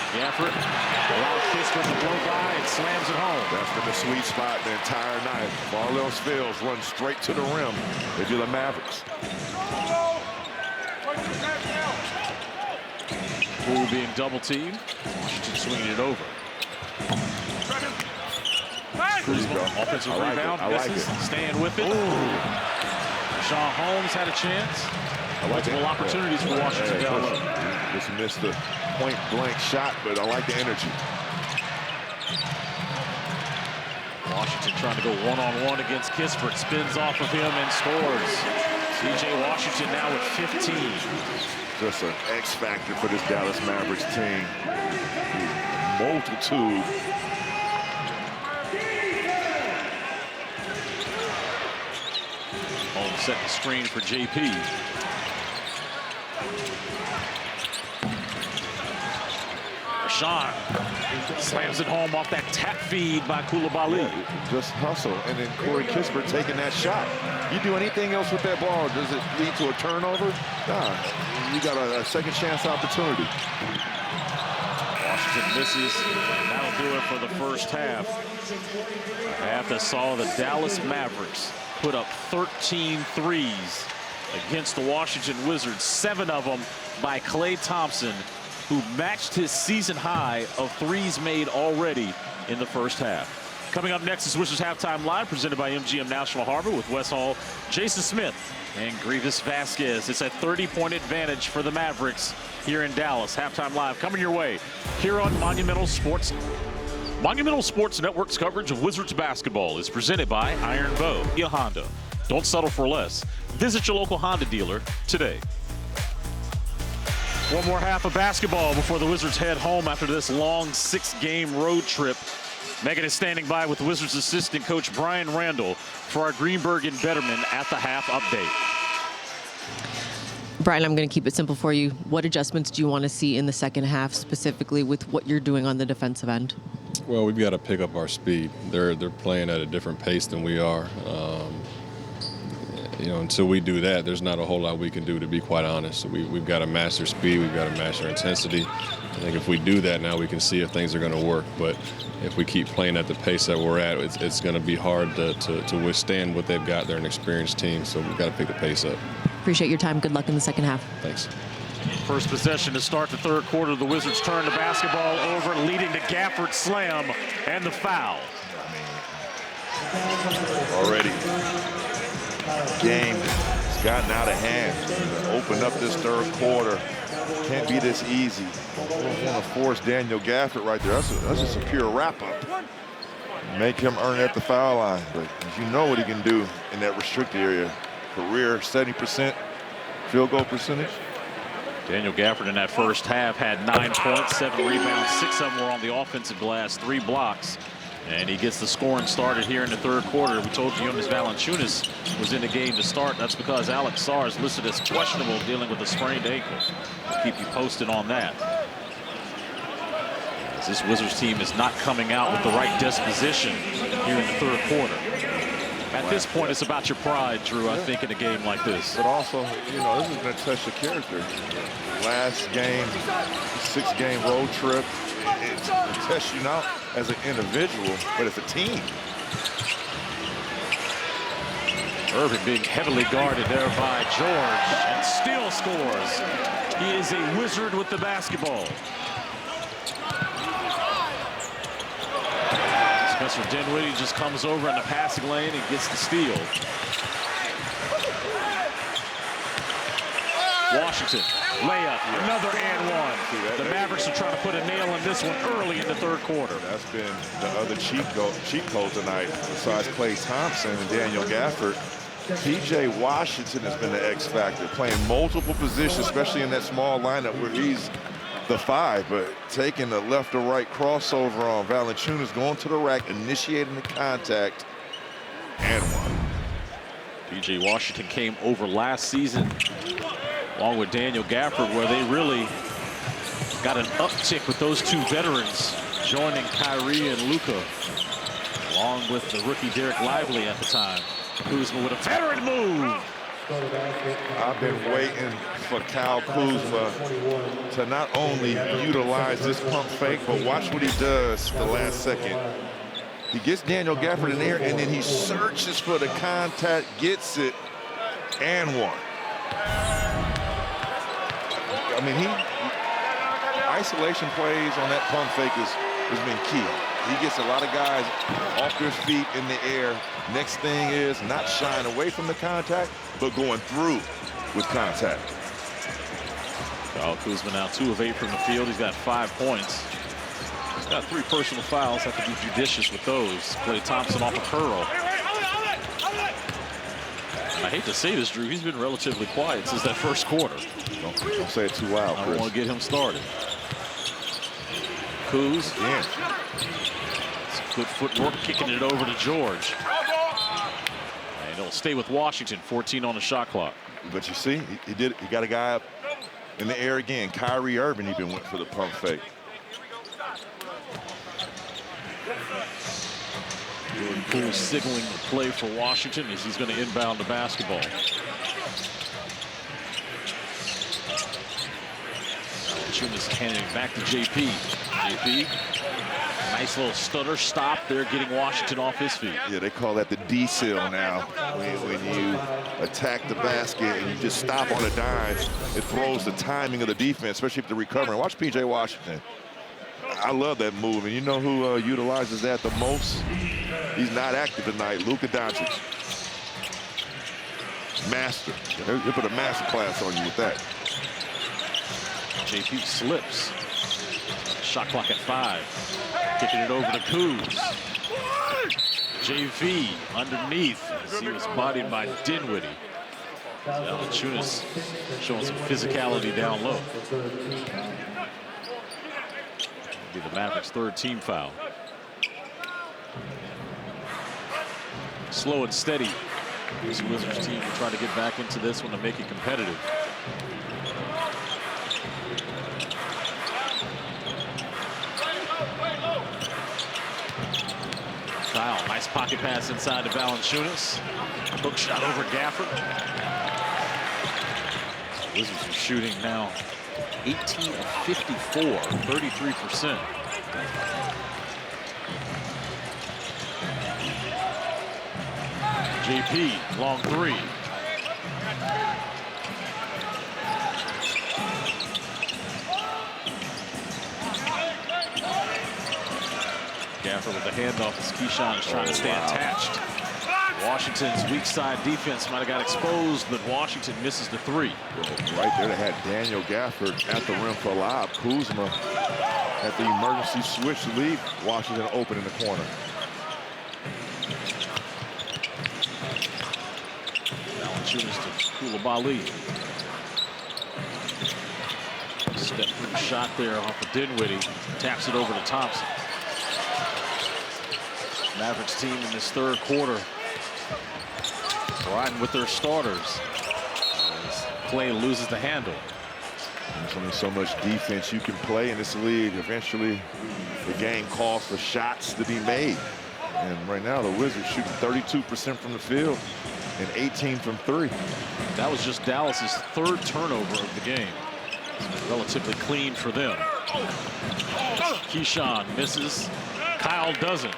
Gafford allows Kispert to blow by and slams it home. That's been the sweet spot the entire night. If all else fails, run straight to the rim. They do the Mavericks. Poole being double teamed. Washington swinging it over. Offensive rebound, misses, staying with it. Sean Holmes had a chance. Multiple opportunities for Washington down low. Just missed the point-blank shot, but I like the energy. Washington trying to go one-on-one against Kispert. Spins off of him and scores. C.J. Washington now with 15. Just an X factor for this Dallas Mavericks team. Multitude. Holmes set the screen for J.P. Rashawn slams it home off that tap feed by Coulibaly. Just hustle, and then Corey Kispert taking that shot. You do anything else with that ball, does it lead to a turnover? Nah, you got a second chance opportunity. Washington misses, and that'll do it for the first half. A half that saw the Dallas Mavericks put up 13 threes against the Washington Wizards, 7 of them by Klay Thompson, who matched his season high of threes made already in the first half. Coming up next is Wizards Halftime Live, presented by MGM National Harbor with Wes Hall, Jason Smith, and Grievous Vasquez. It's a 30-point advantage for the Mavericks here in Dallas. Halftime Live coming your way here on Monumental Sports. Monumental Sports Network's coverage of Wizards basketball is presented by Iron Bow, a Honda. Don't settle for less. Visit your local Honda dealer today. One more half of basketball before the Wizards head home after this long 6-game road trip. Megan is standing by with Wizards assistant coach Brian Randall for our Greenberg and Betterman at the half update. Brian, I'm going to keep it simple for you. What adjustments do you want to see in the second half, specifically with what you're doing on the defensive end? Well, we've got to pick up our speed. They're playing at a different pace than we are. Until we do that, there's not a whole lot we can do, to be quite honest. So we've got to master speed. We've got to master intensity. I think if we do that now, we can see if things are going to work. But if we keep playing at the pace that we're at, it's going to be hard to withstand what they've got. They're an experienced team, so we've got to pick the pace up. Appreciate your time. Good luck in the second half. Thanks. First possession to start the third quarter. The Wizards turn the basketball over, leading to Gafford's slam and the foul. Already, game has gotten out of hand. Open up this third quarter. Can't be this easy. Want to force Daniel Gafford right there. That's just a pure wrap-up. Make him earn at the foul line. But you know what he can do in that restricted area. Career 70% field goal percentage. Daniel Gafford in that first half had 9 points, 7 rebounds, 6 of them were on the offensive glass, 3 blocks. And he gets the scoring started here in the third quarter. We told you Jonas Valanciunas was in the game to start. That's because Alex Sarr is listed as questionable, dealing with a sprained ankle. We'll keep you posted on that. This Wizards team is not coming out with the right disposition here in the third quarter. At this point, it's about your pride, Drew, I think, in a game like this. But also, you know, this is going to test your character. Last game, 6-game road trip. It tests you not as an individual, but as a team. Irving being heavily guarded there by George, and still scores. He is a wizard with the basketball. Spencer Dinwiddie just comes over in the passing lane and gets the steal. Washington, layup, another and one. The Mavericks are trying to put a nail in this one early in the third quarter. That's been the other cheat code tonight, besides Klay Thompson and Daniel Gafford. P.J. Washington has been the X factor, playing multiple positions, especially in that small lineup where he's the 5, but taking the left or right crossover on Valanciunas, going to the rack, initiating the contact, and one. P.J. Washington came over last season, along with Daniel Gafford, where they really got an uptick with those two veterans joining Kyrie and Luka, along with the rookie Derek Lively at the time. Kuzma with a veteran move. I've been waiting for Kyle Kuzma to not only utilize this pump fake, but watch what he does the last second. He gets Daniel Gafford in there, and then he searches for the contact, gets it, and one. I mean, isolation plays on that pump fake has been key. He gets a lot of guys off their feet in the air. Next thing is not shying away from the contact, but going through with contact. Kyle Kuzma now 2 of 8 from the field. He's got 5 points. He's got 3 personal fouls. Have to be judicious with those. Klay Thompson off a curl. I hate to say this, Drew. He's been relatively quiet since that first quarter. Don't say it too loud, Chris. I don't want to get him started. Kuz. Yeah. Good footwork, kicking it over to George. And it'll stay with Washington, 14 on the shot clock. But you see, he got a guy up in the air again. Kyrie Irving even went for the pump fake. Jordan Poole signaling the play for Washington as he's going to inbound the basketball. Valanciunas handing it back to JP. JP, nice little stutter stop there, getting Washington off his feet. Yeah, they call that the D-seal now. When you attack the basket and you just stop on a dime, it throws the timing of the defense, especially if they're recovering. Watch P.J. Washington. I love that move, and you know who utilizes that the most? He's not active tonight, Luka Doncic. Master. He'll put a master class on you with that. JP slips. Shot clock at 5. Kicking it over to Kuz. JV underneath as he was bodied by Dinwiddie. Valanciunas showing some physicality down low. Be the Mavericks' 3rd team foul. Slow and steady. This Wizards team will try to get back into this one to make it competitive. Kyle, nice pocket pass inside to Valanciunas. Hook shot over Gafford. Wizards are shooting now 18 of 54, 33%. JP, long 3. Gafford with the handoff as Keyshawn is trying to stay attached. Washington's weak side defense might have got exposed, but Washington misses the 3. Right there, they had Daniel Gafford at the rim for a lob. Kuzma at the emergency switch to leave Washington open in the corner. Valanciunas to Koulibaly. Step through shot there off of Dinwiddie. Taps it over to Thompson. Mavericks team in this 3rd quarter riding with their starters. Klay loses the handle. There's only so much defense you can play in this league. Eventually, the game calls for shots to be made. And right now, the Wizards shooting 32% from the field and 18 from 3. That was just Dallas's 3rd turnover of the game. Relatively clean for them. Keyshawn misses. Kyle doesn't.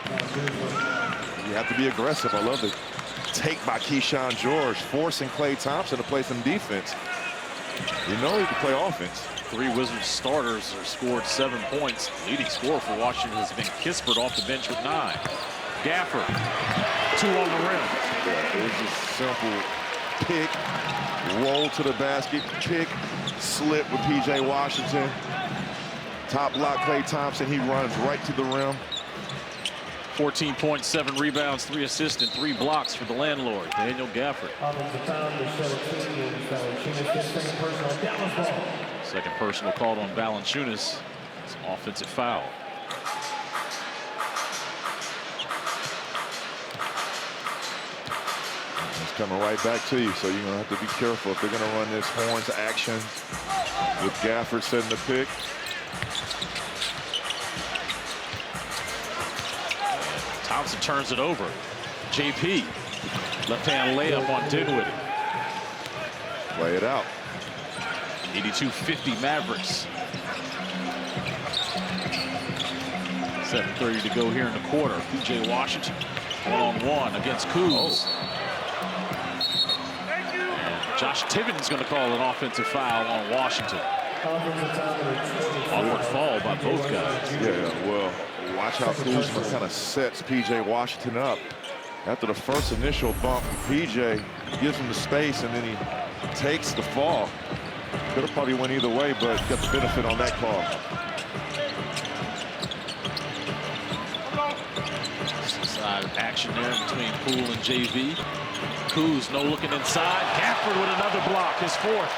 You have to be aggressive. I love the take by Keyshawn George, forcing Klay Thompson to play some defense. You know he can play offense. 3 Wizards starters have scored 7 points. Leading scorer for Washington has been Kispert off the bench with 9. Gafford, 2 on the rim. Yeah, it was just simple pick, roll to the basket, pick, slip with P.J. Washington. Top block Klay Thompson. He runs right to the rim. 14 points, 7 rebounds, 3 assists, and 3 blocks for the landlord, Daniel Gafford. Second personal called on Valanciunas. It's an offensive foul. It's coming right back to you, so you're going to have to be careful if they're going to run this horns action with Gafford setting the pick. Thompson turns it over. JP, left-hand layup on Dinwiddie. Play it out. 82-50 Mavericks. 7:30 to go here in the quarter. P.J. Washington one-on-one against Kuz. Josh Tibbins is going to call an offensive foul on Washington. Awkward fall by both guys. Yeah, well, watch how Kuzma kind of sets P.J. Washington up. After the first initial bump, P.J. gives him the space, and then he takes the fall. Could have probably went either way, but got the benefit on that call. Side action there between Poole and JV. Kuz no looking inside. Gafford with another block, his 4th.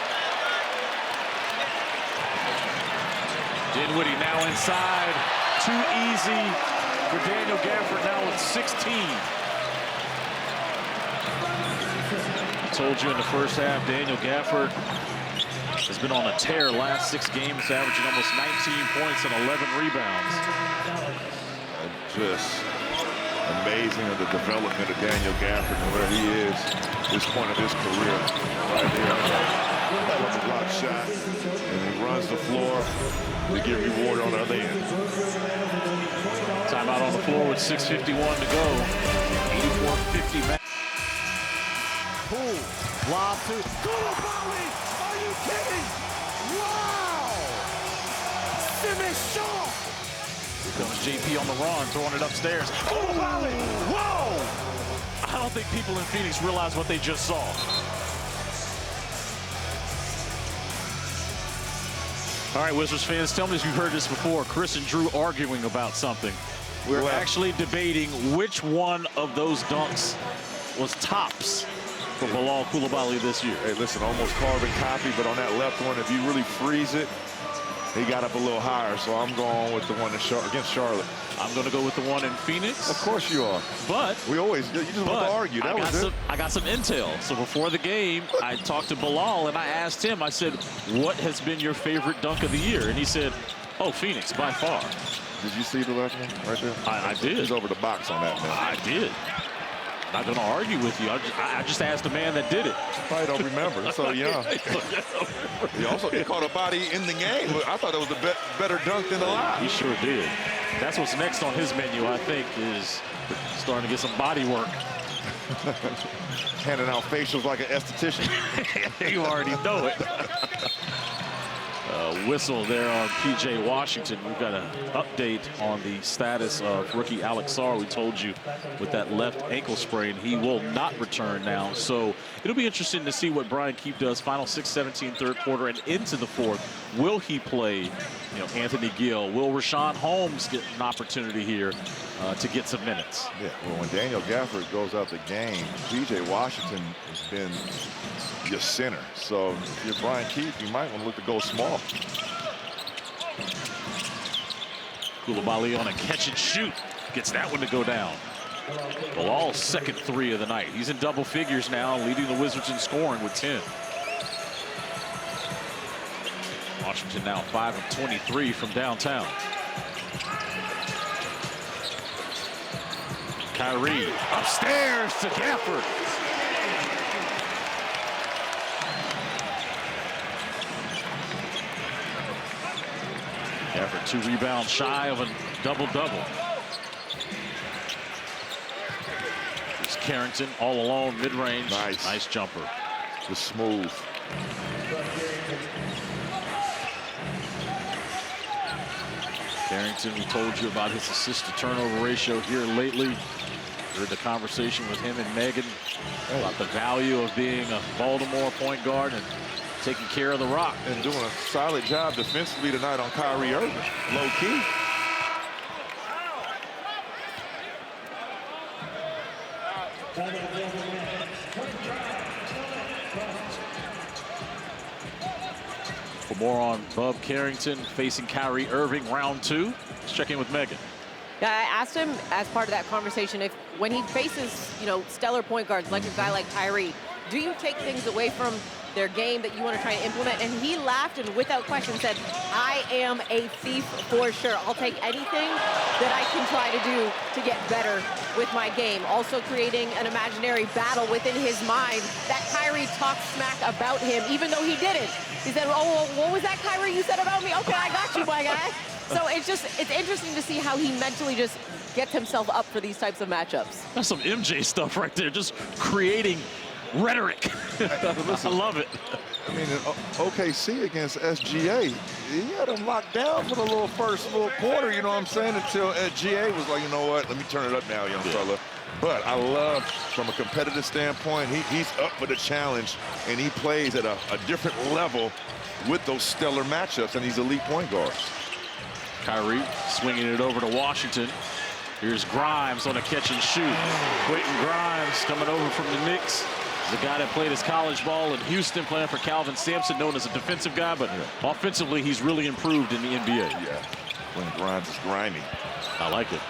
Dinwiddie now inside. Too easy for Daniel Gafford now with 16. I told you in the first half, Daniel Gafford has been on a tear last 6 games, averaging almost 19 points and 11 rebounds. Just amazing of the development of Daniel Gafford and where he is at this point of his career. Right here. That block shot, and he runs the floor to get rewarded on the other end. Timeout on the floor with 6:51 to go. 84-50. Poole, lob to Koulibaly. Are you kidding? Wow! Finish off! Here comes JP on the run, throwing it upstairs. Koulibaly! Whoa! I don't think people in Phoenix realize what they just saw. All right, Wizards fans, tell me if you've heard this before. Chris and Drew arguing about something. We're actually debating which one of those dunks was tops for Bilal Koulibaly this year. Hey, listen, almost carbon copy, but on that left one, if you really freeze it, he got up a little higher, so I'm going with the one against Charlotte. I'm going to go with the one in Phoenix. Of course you are. But you just want to argue. That was it. I got some intel. So before the game, I talked to Bilal and I asked him, I said, what has been your favorite dunk of the year? And he said, oh, Phoenix by far. Did you see the left one right there? I did. He's over the box on that, man. I did. Not going to argue with you. I just asked the man that did it. Probably don't remember. It's so young. He caught a body in the game. I thought it was a better dunk than the lie. He sure did. That's what's next on his menu, I think, is starting to get some body work. Handing out facials like an esthetician. You already know it. Whistle there on P.J. Washington. We've got an update on the status of rookie Alex Sarr. We told you with that left ankle sprain, he will not return now. So it'll be interesting to see what Brian Keefe does. Final 6:17 third quarter and into the fourth. Will he play, Anthony Gill? Will Rashawn Holmes get an opportunity here to get some minutes? Yeah, well, when Daniel Gafford goes out the game, P.J. Washington has been your center. So if you're Brian Keefe, you might want to look to go small. Koulibaly on a catch and shoot. Gets that one to go down. Bilal's second 3 of the night. He's in double figures now, leading the Wizards in scoring with 10. Washington now 5 of 23 from downtown. Kyrie upstairs to Gafford. Gafford 2 rebounds shy of a double-double. It's Carrington all alone, mid-range. Nice jumper. Just smooth. Carrington, we told you about his assist-to-turnover ratio here lately. Heard the conversation with him and Megan about the value of being a Baltimore point guard and taking care of the rock. And doing a solid job defensively tonight on Kyrie Irving. Low key. For more on Bub Carrington facing Kyrie Irving round 2, let's check in with Megan. Yeah, I asked him as part of that conversation if when he faces, stellar point guards like a guy like Kyrie, do you take things away from their game that you want to try and implement? And he laughed and without question said, I am a thief for sure. I'll take anything that I can try to do to get better with my game. Also creating an imaginary battle within his mind that Kyrie talked smack about him, even though he didn't. He said, oh, what was that, Kyrie, you said about me? Okay, I got you, my guy. So it's interesting to see how he mentally just gets himself up for these types of matchups. That's some MJ stuff right there, just creating rhetoric. I love it. I mean, in OKC against SGA, he had him locked down for the first quarter, you know what I'm saying, until SGA was like, you know what, let me turn it up now, young fella. But I love, from a competitive standpoint, he's up for the challenge, and he plays at a different level with those stellar matchups and these elite point guards. Kyrie swinging it over to Washington. Here's Grimes on a catch and shoot. Quentin Grimes coming over from the Knicks. The guy that played his college ball in Houston, playing for Calvin Sampson, known as a defensive guy, but offensively, he's really improved in the NBA. Yeah, when Grimes is grimy. I like it.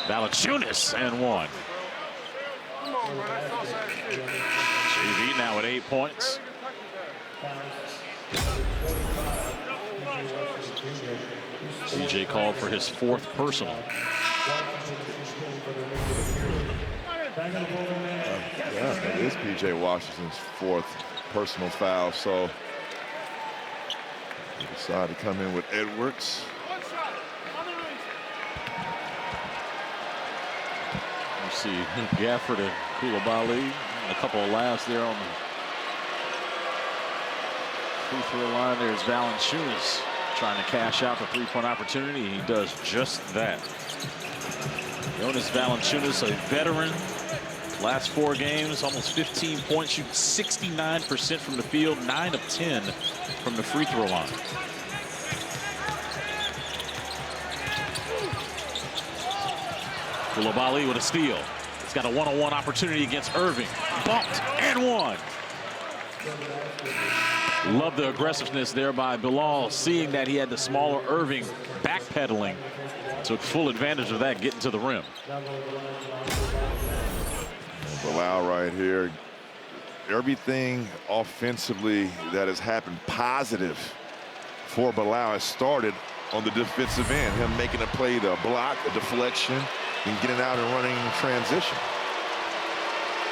Valanciunas and 1. JV now at 8 points. CJ called for his 4th personal. Yeah, it is P.J. Washington's 4th personal foul, so he decided to come in with Edwards. You see Gafford and Koulibaly, a couple of laughs there on the free throw line. There's Valanciunas trying to cash out the 3-point opportunity. He does just that. Jonas Valanciunas, a veteran. Last 4 games, almost 15 points, shooting 69% from the field, 9 of 10 from the free throw line. Koulibaly with a steal. He's got a one-on-one opportunity against Irving. Bumped and 1. Love the aggressiveness there by Bilal, seeing that he had the smaller Irving backpedaling. Took full advantage of that, getting to the rim. Bilal right here. Everything offensively that has happened positive for Bilal has started on the defensive end. Him making a play, the block, the deflection, and getting out and running in transition.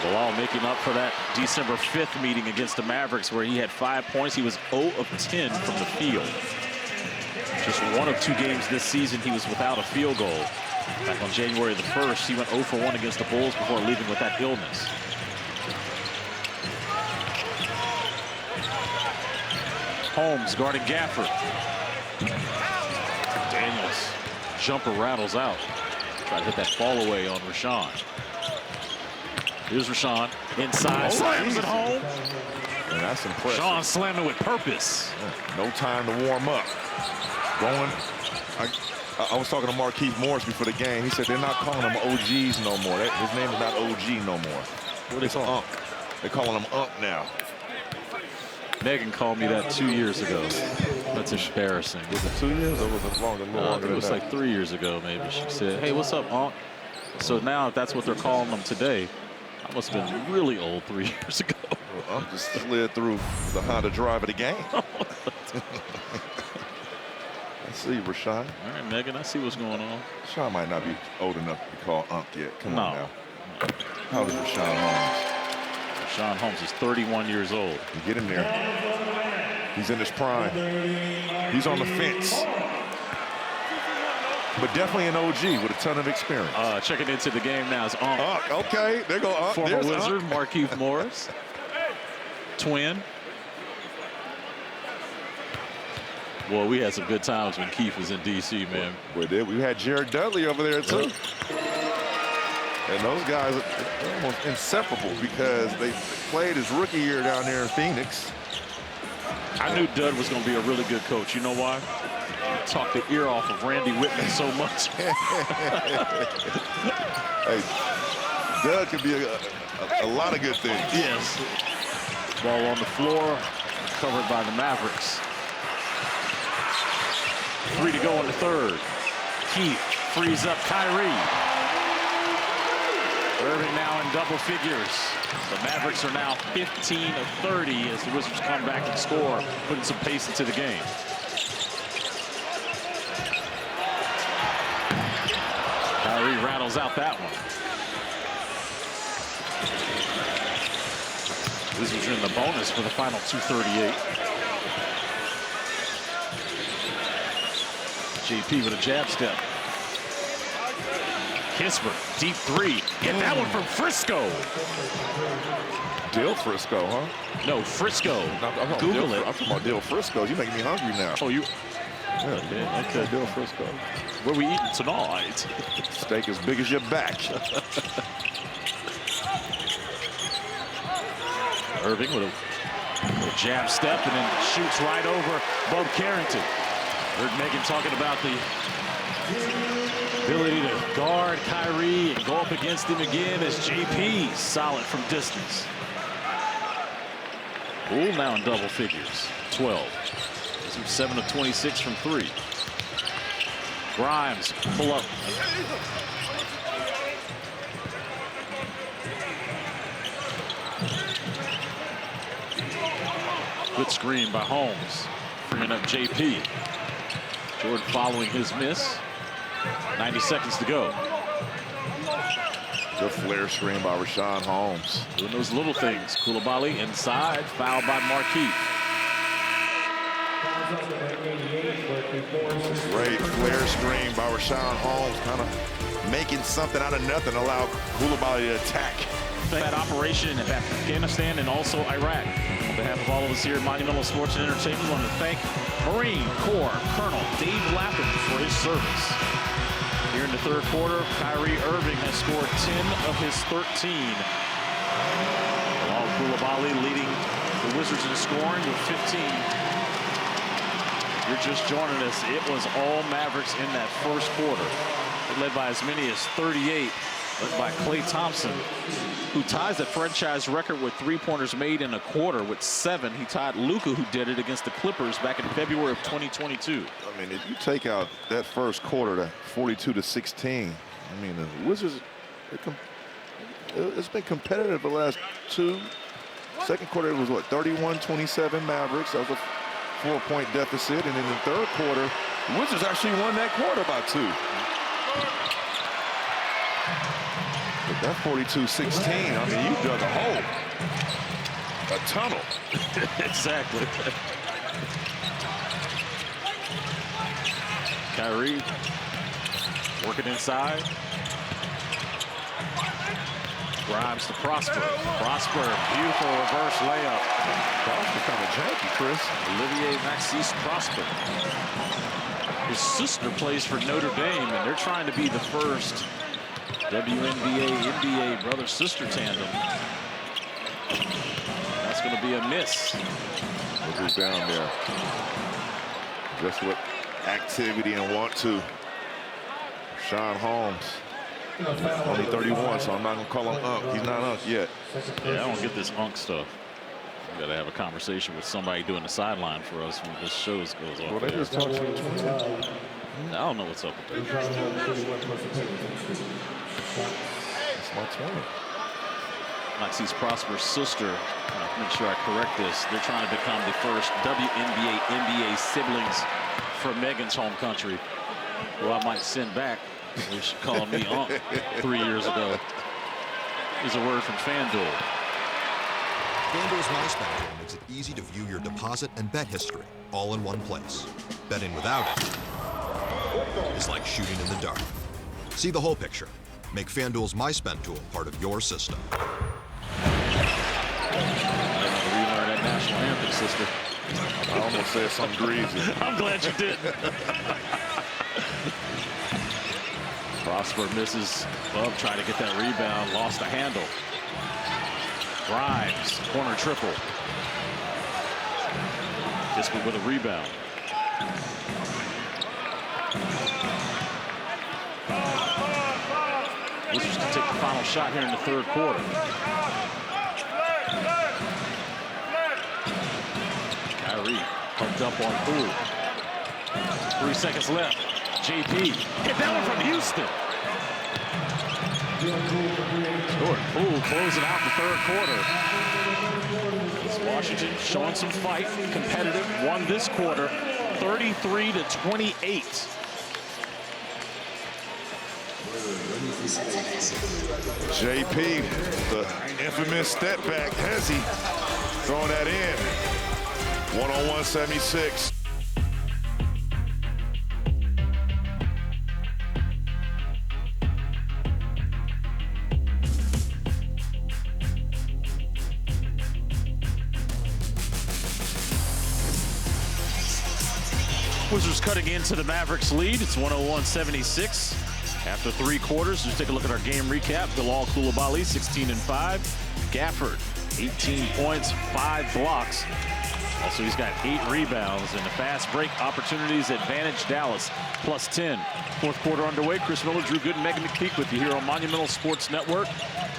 Bilal making up for that December 5th meeting against the Mavericks where he had 5 points. He was 0 of 10 from the field. Just 1 of 2 games this season he was without a field goal. Back on January the 1st, he went 0 for 1 against the Bulls before leaving with that illness. Holmes guarding Gafford. Daniels jumper rattles out. Try to hit that fall away on Rashawn. Here's Rashawn inside, slams it home. And that's impressive. Rashawn slamming with purpose. No time to warm up. Going. I was talking to Marquise Morris before the game. He said they're not calling him OGs no more. His name is not OG no more. What it's Unk. They're calling him Unk now. Megan called me that 2 years ago. That's embarrassing. Was it 2 years or was it longer? It was like 3 years ago, maybe. She said, hey, what's up, Unk? So now if that's what they're calling them today, I must have been really old 3 years ago. Well, Unk just slid through the Honda drive of the game. Let's see, Rashawn. All right, Megan, I see what's going on. Rashawn might not be old enough to be called Unc yet. Come on No. now. How old is Rashawn Holmes? Rashawn Holmes is 31 years old. You get him there. He's in his prime. He's on the fence. But definitely an OG with a ton of experience. Checking into the game now is Unc. Okay, there go Unc. Former There's Wizard, Unc. Markeith Morris. Twin. Boy, we had some good times when Keith was in D.C., man. We had Jared Dudley over there, too. And those guys are almost inseparable because they played his rookie year down there in Phoenix. I knew Dud was going to be a really good coach. You know why? He talked the ear off of Randy Whitman so much. Hey, Dud could be a lot of good things. Yes. Ball on the floor, covered by the Mavericks. 3 to go in the third. Keith frees up Kyrie. Irving now in double figures. The Mavericks are now 15 of 30 as the Wizards come back and score, putting some pace into the game. Kyrie rattles out that one. Wizards are in the bonus for the final 2:38. JP with a jab step. Kispert, deep three. Get that one from Frisco. Dill Frisco, huh? No, Frisco. Google it. I'm talking about Dill Frisco. You're making me hungry now. Oh, you? Yeah, okay, Dill Frisco. Where we eating tonight? Steak as big as your back. Irving with a jab step and then shoots right over Bub Carrington. Heard Megan talking about the ability to guard Kyrie and go up against him again as JP solid from distance. Poole now in double figures, 12. 7 of 26 from 3. Grimes pull up. Good screen by Holmes, freeing up JP. Jordan following his miss. 90 seconds to go. Good flare screen by Rashawn Holmes. Doing those little things. Coulibaly inside, fouled by Markeith. Great flare screen by Rashawn Holmes, kind of making something out of nothing, allow Coulibaly to attack. That operation in Afghanistan and also Iraq. On behalf of all of us here at Monumental Sports and Entertainment, we want to thank Marine Corps Colonel Dave Lapham for his service. Here in the third quarter, Kyrie Irving has scored 10 of his 13. While Coulibaly leading the Wizards in scoring with 15. If you're just joining us, it was all Mavericks in that first quarter. It led by as many as 38, led by Klay Thompson, who ties the franchise record with three-pointers made in a quarter with 7. He tied Luka, who did it against the Clippers back in February of 2022. I mean, if you take out that first quarter, that 42-16, I mean, the Wizards, it's been competitive the last 2. Second quarter, it was what, 31-27 Mavericks. That was a 4-point deficit. And in the third quarter, the Wizards actually won that quarter by 2. But that 42-16, I mean, you dug a hole. A tunnel. Exactly. Kyrie working inside. Grimes to Prosper. Prosper, beautiful reverse layup. Prosper kind of janky, Chris. Olivier Maxis Prosper. His sister plays for Notre Dame, and they're trying to be the first WNBA, NBA brother-sister tandem. That's going to be a miss. Look who's down there. Just with activity and want to. Rashawn Holmes. Only 31, so I'm not going to call him Unc. He's not Unc yet. Yeah, I don't get this Unc stuff. We got to have a conversation with somebody doing the sideline for us when this show goes off. Well, they just talked to him. I don't know what's up with that. It's my 20. Moxie's Prosper's sister, make sure I correct this, they're trying to become the first WNBA, NBA siblings from Megan's home country, who I might send back, which called me aunt 3 years ago. Is a word from FanDuel. FanDuel's MySpend tool makes it easy to view your deposit and bet history all in one place. Betting without it is like shooting in the dark. See the whole picture. Make FanDuel's MySpend tool part of your system. Relearn that national anthem, sister. I almost said something greasy. I'm glad you didn't. Prosper misses. Bub trying to get that rebound, lost the handle. Grimes, corner triple. Kispert with a rebound. Wizards can take the final shot here in the third quarter. Kyrie hooked up on Poole. 3 seconds left. JP hit that one from Houston. Jordan Poole closing out the third quarter. It's Washington showing some fight, competitive, won this quarter 33-28. JP, the infamous step back, Hezzy throwing that in. 101-76. Wizards cutting into the Mavericks lead. It's 101-76. After 3 quarters, let's take a look at our game recap. Bilal Coulibaly, 16-5. Gafford, 18 points, 5 blocks. Also, he's got 8 rebounds, and the fast break opportunities advantage Dallas, +10. Fourth quarter underway. Chris Miller, Drew Gooden, Megan McPeak with you here on Monumental Sports Network.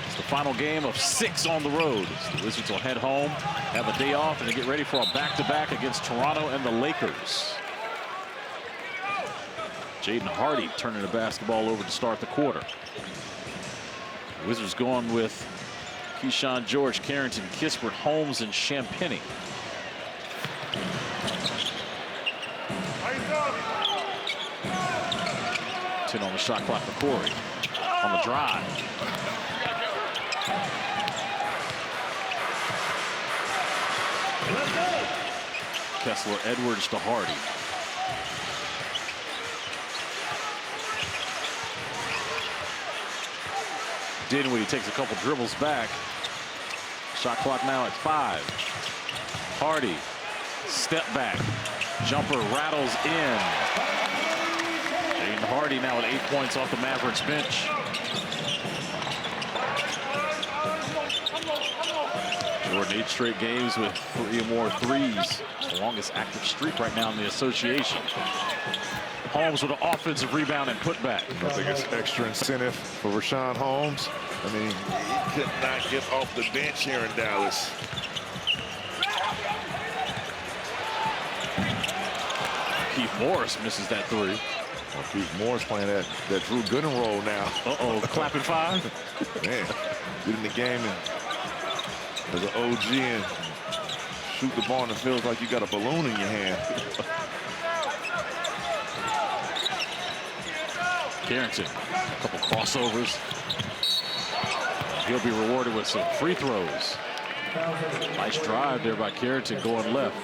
It's the final game of 6 on the road. So the Wizards will head home, have a day off, and they get ready for a back-to-back against Toronto and the Lakers. Jaden Hardy turning the basketball over to start the quarter. The Wizards going with Keyshawn George, Carrington, Kispert, Holmes, and Champagnie. Ten on the shot clock for Corey. On the drive. Kessler Edwards to Hardy. Dinwiddie takes a couple dribbles back. Shot clock now at 5. Hardy, step back. Jumper rattles in. Jaden Hardy now at 8 points off the Mavericks bench. Jordan 8 straight games with 3 or more threes. It's the longest active streak right now in the association. Holmes with an offensive rebound and putback. I think it's extra incentive for Rashawn Holmes. I mean, he could not get off the bench here in Dallas. Keith Morris misses that 3. Well, Keith Morris playing that Drew Gooden role now. Uh-oh, clapping 5. Man, get in the game and as an OG and shoot the ball and it feels like you got a balloon in your hand. Carrington, a couple crossovers. He'll be rewarded with some free throws. Nice drive there by Carrington going left.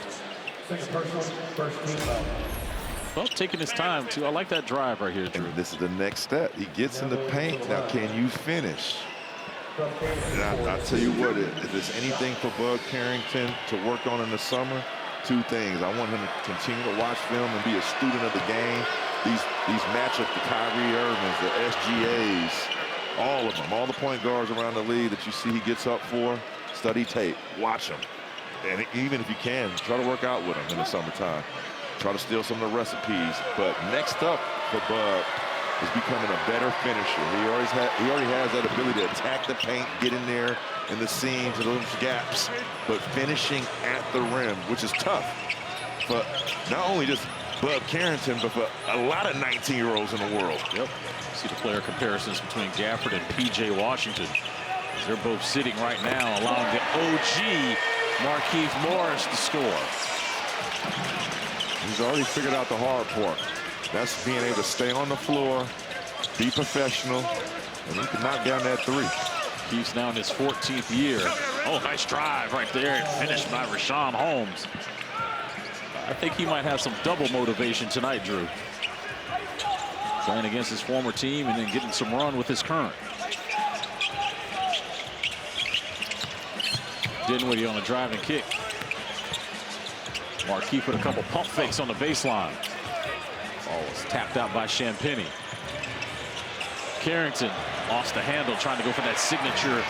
Well, taking his time, too. I like that drive right here, Drew. And this is the next step. He gets in the paint. Now, can you finish? And I'll tell you what, if there's anything for Bud Carrington to work on in the summer, 2 things. I want him to continue to watch film and be a student of the game. These matchups, the Kyrie Irvings, the SGAs, all of them, all the point guards around the league that you see he gets up for, study tape, watch them. And even if you can, try to work out with them in the summertime. Try to steal some of the recipes. But next up for Bud is becoming a better finisher. He already has that ability to attack the paint, get in there in the seams and those gaps, but finishing at the rim, which is tough. But not only just Bud Carrington, but for a lot of 19-year-olds in the world. Yep. See the player comparisons between Gafford and P.J. Washington. They're both sitting right now, allowing the OG Markieff Morris to score. He's already figured out the hard part. That's being able to stay on the floor, be professional, and he can knock down that three. Keith's now in his 14th year. Oh, nice drive right there and finished by Richaun Holmes. I think he might have some double motivation tonight, Drew. Playing against his former team and then getting some run with his current. Dinwiddie on a driving kick. Markieff with a couple pump fakes on the baseline. Ball was tapped out by Champagnie. Carrington lost the handle, trying to go for that signature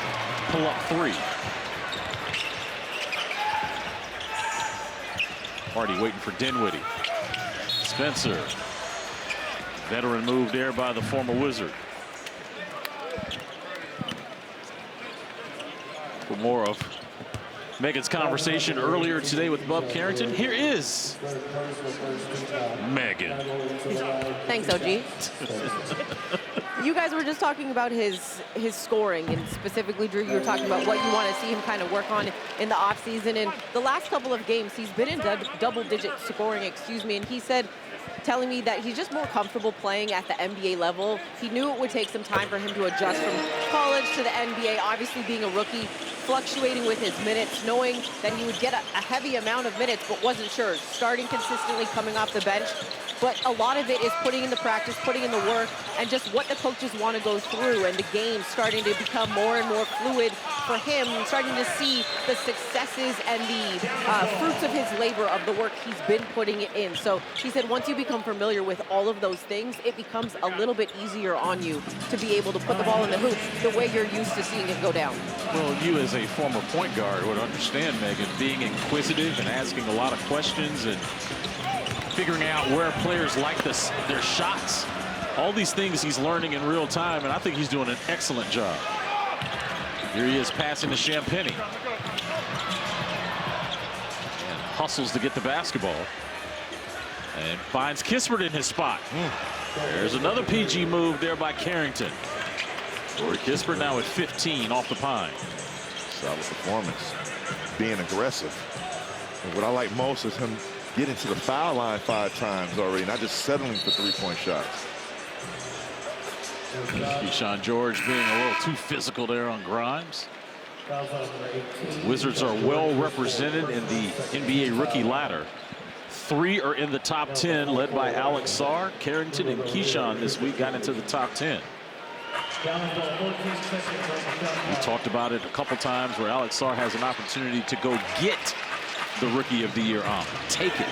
pull-up three. Hardy waiting for Dinwiddie. Spencer. Veteran move there by the former Wizard. For more of Megan's conversation earlier today with Bub Carrington, here is Megan. Thanks, OG. You guys were just talking about his scoring, and specifically, Drew, you were talking about what you want to see him kind of work on in the offseason. And the last couple of games, he's been in double-digit scoring, and he said, telling me that he's just more comfortable playing at the NBA level. He knew it would take some time for him to adjust from college to the NBA, obviously being a rookie, fluctuating with his minutes, knowing that he would get a heavy amount of minutes, but wasn't sure, starting consistently, coming off the bench. But a lot of it is putting in the practice, putting in the work, and just what the coaches want to go through, and the game starting to become more and more fluid for him, starting to see the successes and the fruits of his labor of the work he's been putting in. So he said once you become familiar with all of those things, it becomes a little bit easier on you to be able to put the ball in the hoop the way you're used to seeing it go down. Well, you as a former point guard would understand, Megan, being inquisitive and asking a lot of questions and figuring out where players like their shots. All these things he's learning in real time, and I think he's doing an excellent job. Here he is passing to Champagnie. And hustles to get the basketball. And finds Kispert in his spot. There's another PG move there by Carrington. Corey Kispert now at 15 off the pine. Solid performance, being aggressive. And what I like most is him getting to the foul line 5 times already, not just settling for 3-point shots. Keyshawn George being a little too physical there on Grimes. Wizards are well represented in the NBA rookie ladder. 3 are in the top 10, led by Alex Sarr. Carrington and Keyshawn this week got into the top 10. We talked about it a couple times where Alex Sarr has an opportunity to go get the Rookie of the Year honor. Take it.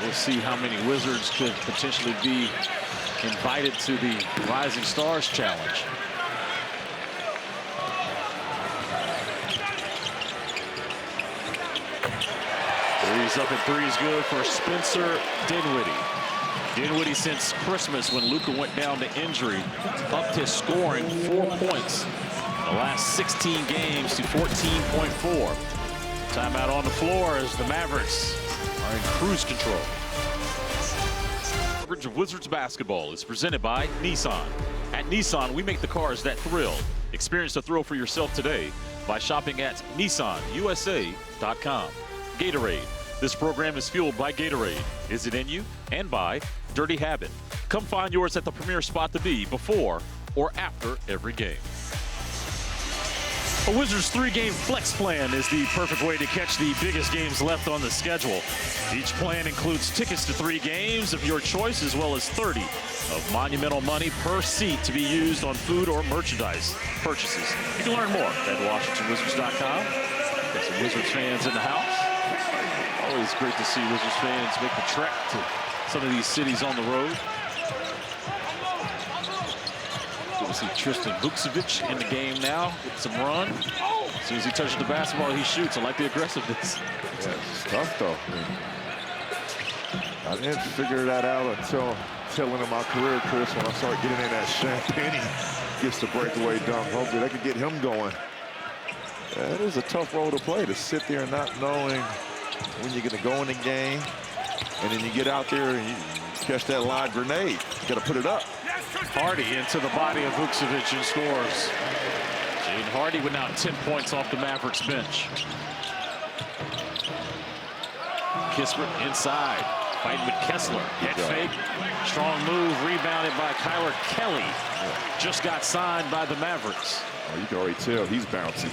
We'll see how many Wizards could potentially be invited to the Rising Stars Challenge. Three's up and 3 is good for Spencer Dinwiddie. Dinwiddie since Christmas when Luka went down to injury, upped his scoring 4 points in the last 16 games to 14.4. Timeout on the floor as the Mavericks are in cruise control. Coverage of Wizards basketball is presented by Nissan. At Nissan, we make the cars that thrill. Experience the thrill for yourself today by shopping at nissanusa.com. Gatorade. This program is fueled by Gatorade. Is it in you? And by Dirty Habit. Come find yours at the premier spot to be before or after every game. A Wizards 3-game flex plan is the perfect way to catch the biggest games left on the schedule. Each plan includes tickets to 3 games of your choice, as well as 30 of monumental money per seat to be used on food or merchandise purchases. You can learn more at WashingtonWizards.com. Got some Wizards fans in the house. Always great to see Wizards fans make the trek to some of these cities on the road. Good to see Tristan Vukcevic in the game now. Get some run. As soon as he touches the basketball, he shoots. I like the aggressiveness. Yeah, it's tough, though. I didn't figure that out until tail end of my career, Chris, when I started getting in that Champagnie gets the breakaway dunk. Hopefully they can get him going. That is a tough role to play, to sit there not knowing when you're going to go in the game, and then you get out there and catch that live grenade. Got to put it up. Hardy into the body of Vukcevic and scores. Jaden Hardy with now 10 points off the Mavericks bench. Kispert inside, fighting with Kessler. Head fake, strong move, rebounded by Kyler Kelly. Just got signed by the Mavericks. Oh, you can already tell he's bouncy.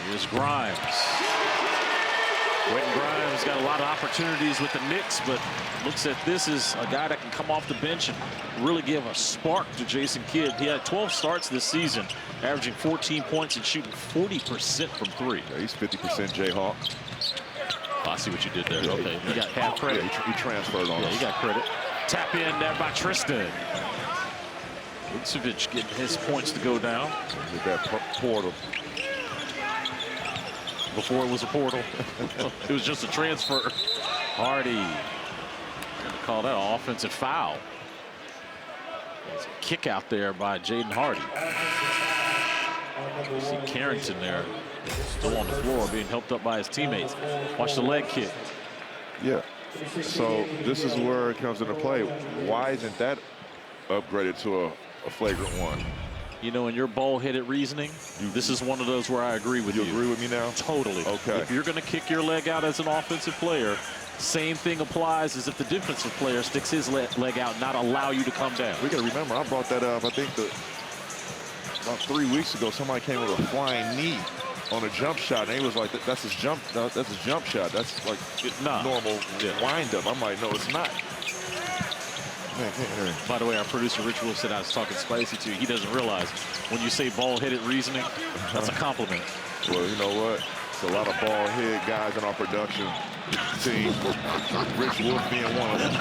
Here's Grimes. Quentin Grimes got a lot of opportunities with the Knicks, but looks at this as a guy that can come off the bench and really give a spark to Jason Kidd. He had 12 starts this season, averaging 14 points and shooting 40% from three. Yeah, he's 50% Jayhawk. Oh, I see what you did there. Okay, you got half credit. Yeah, he transferred on us. You got credit. Tap in there by Tristan. Vukcevic getting his points to go down. With that portal. Before it was a portal. It was just a transfer. Hardy. Call that an offensive foul. There's a kick out there by Jaden Hardy. You see Carrington there, still on the floor, being helped up by his teammates. Watch the leg kick. Yeah. So this is where it comes into play. Why isn't that upgraded to a flagrant one? You know, in your ball-headed reasoning, this is one of those where I agree with you. You agree with me now? Totally. Okay. If you're going to kick your leg out as an offensive player, same thing applies as if the defensive player sticks his leg out, not allow you to come down. We got to remember, I brought that up, I think about 3 weeks ago, somebody came with a flying knee on a jump shot, and he was like, that's his jump shot. That's like normal wind-up. I'm like, no, it's not. By the way, our producer Rich Wolf said I was talking spicy to you. He doesn't realize when you say ball-headed reasoning, that's a compliment. Well, you know what? It's a lot of ball-head guys in our production team. Rich Wolf being one of them.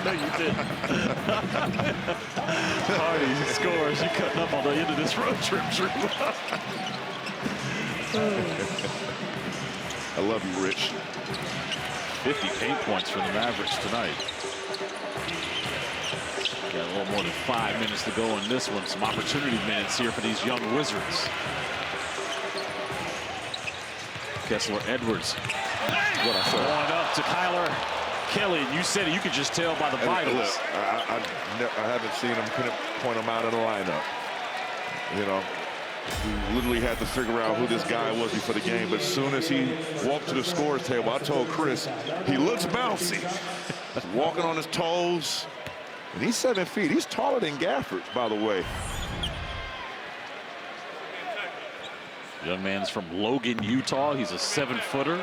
No, you didn't. Hardy scores. You cutting up on the end of this road trip, Drew. I love you, Rich. 50 paint points for the Mavericks tonight. Got a little more than 5 minutes to go in this one. Some opportunity minutes here for these young Wizards. Kessler Edwards. What I said. Going up to Kyler Kelly. You said it, you could just tell by the vitals. Look, I haven't seen him point him out in the lineup. You know, we literally had to figure out who this guy was before the game. But as soon as he walked to the scores table, I told Chris, he looks bouncy. Walking on his toes. And he's 7 feet. He's taller than Gafford, by the way. Young man's from Logan, Utah. He's a 7-footer.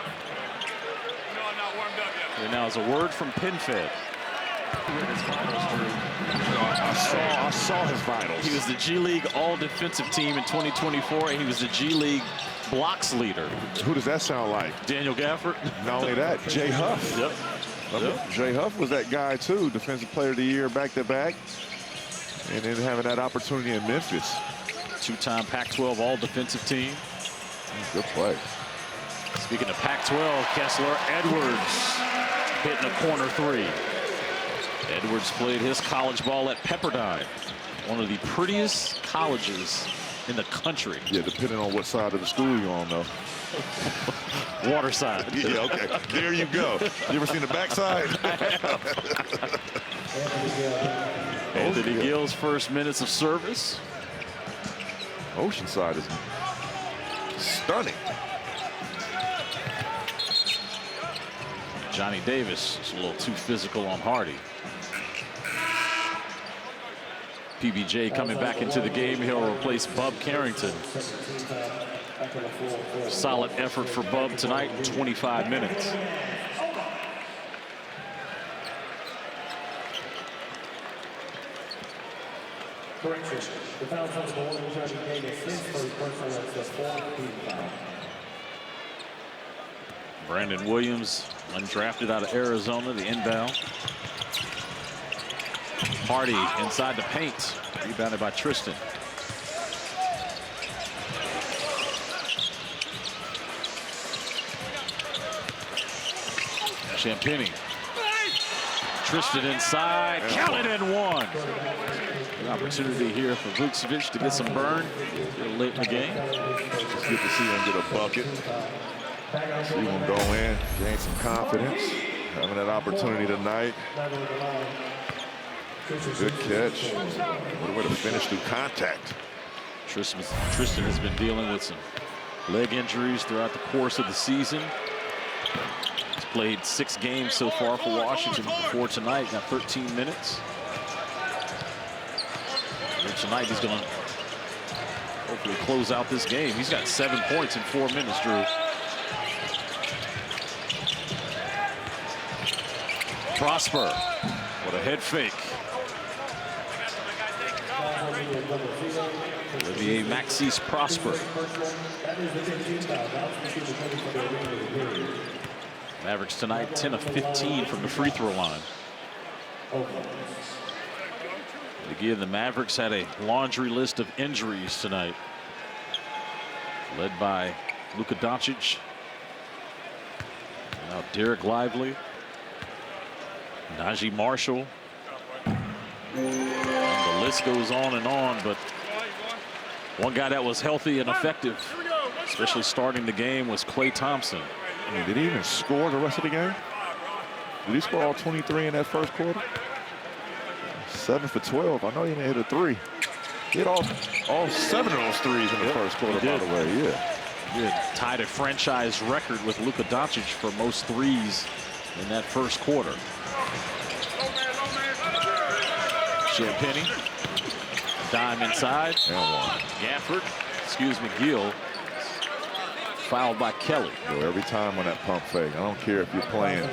And now, as a word from PinFed. I saw his vitals. He was the G League All-Defensive Team in 2024, and he was the G League blocks leader. Who does that sound like? Daniel Gafford. Not only that, Jay Huff. Yep. Jay Huff was that guy, too. Defensive Player of the Year back-to-back. And then having that opportunity in Memphis. Two-time Pac-12 All-Defensive Team. Good play. Speaking of Pac-12, Kessler Edwards hitting a corner three. Edwards played his college ball at Pepperdine, one of the prettiest colleges in the country. Yeah, depending on what side of the school you're on, though. Waterside. Yeah, okay. There you go. You ever seen the backside? Anthony Gill's first minutes of service. Oceanside is stunning. Johnny Davis is a little too physical on Hardy. PBJ coming back into the game. He'll replace Bub Carrington. Solid effort for Bub tonight in 25 minutes. Brandon Williams, undrafted out of Arizona, the inbound. Hardy inside the paint, rebounded by Tristan. Champagny. Tristan inside, counted and one. An opportunity here for Vukcevic to get some burn a little late in the game. It's good to see him get a bucket. See him go in, gain some confidence, having that opportunity tonight. Good catch. What a way to finish through contact. Tristan has been dealing with some leg injuries throughout the course of the season. He's played 6 games so far for Washington before tonight, got 13 minutes. And tonight he's going to hopefully close out this game. He's got 7 points in 4 minutes, Drew. Prosper, what a head fake. Olivier Maxis Prosper. Mavericks tonight 10 of 15 from the free throw line. Again, the Mavericks had a laundry list of injuries tonight, led by Luka Doncic. Now Derek Lively, Najee Marshall. And the list goes on, but one guy that was healthy and effective, especially starting the game, was Klay Thompson. I mean, did he even score the rest of the game? Did he score all 23 in that first quarter? 7 for 12. I know he didn't hit a 3. He hit all 7 of those threes in the first quarter, by the way. Yeah. He had tied a franchise record with Luka Doncic for most threes in that first quarter. Champagny, dime inside. And one. Gafford, McGill, fouled by Kelly. Yo, every time on that pump fake, I don't care if you're playing.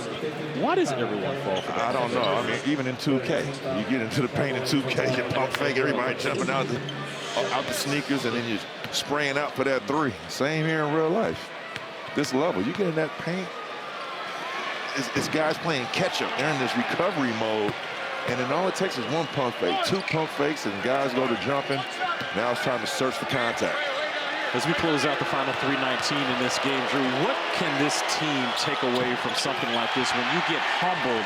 Why does everyone fall for that? I don't know. I mean, even in 2K, you get into the paint in 2K, you pump fake, everybody jumping out the sneakers, and then you're spraying out for that 3. Same here in real life. This level, you get in that paint, it's guys playing catch up. They're in this recovery mode. And then all it takes is 1 pump fake, 2 pump fakes, and guys go to jumping. Now it's time to search for contact. As we close out the final 3:19 in this game, Drew, what can this team take away from something like this when you get humbled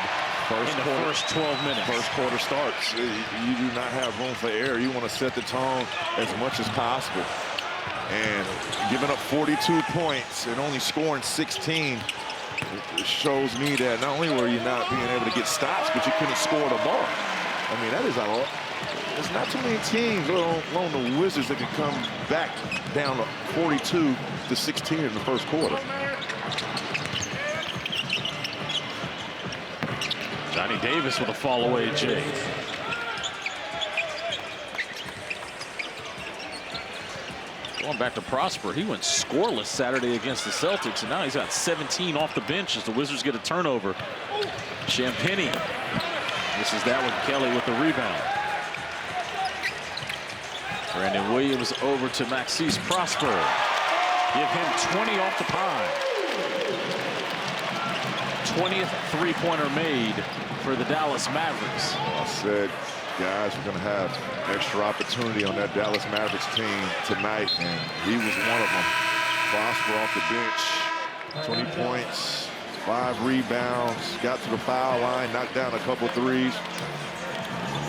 in the first 12 minutes? First quarter starts. You do not have room for error. You want to set the tone as much as possible. And giving up 42 points and only scoring 16, it shows me that not only were you not being able to get stops, but you couldn't score the ball. I mean, that is a lot. There's not too many teams along the Wizards that can come back down to 42 to 16 in the first quarter. Johnny Davis with a fall away, Jay. Going back to Prosper, he went scoreless Saturday against the Celtics, and now he's got 17 off the bench as the Wizards get a turnover. Champagny misses that with Kelly with the rebound. Brandon Williams over to Maxis Prosper. Give him 20 off the pine. 20th three-pointer made for the Dallas Mavericks. I said guys are going to have extra opportunity on that Dallas Mavericks team tonight, and he was one of them. Prosper off the bench, 20 points, 5 rebounds, got to the foul line, knocked down a couple threes.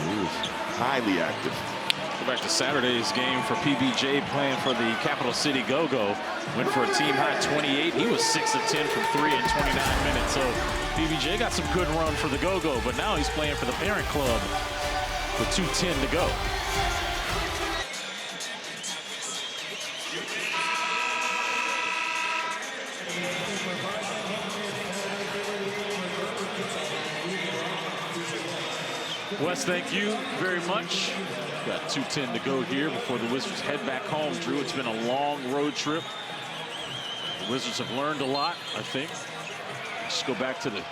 He was highly active. Go back to Saturday's game for PBJ playing for the Capital City Go-Go. Went for a team high 28. He was 6 of 10 from 3 in 29 minutes. So PBJ got some good run for the Go-Go, but now he's playing for the parent club with 2:10 to go. Wes, thank you very much. Got 2:10 to go here before the Wizards head back home. Drew, it's been a long road trip. The Wizards have learned a lot, I think. Let's go back to the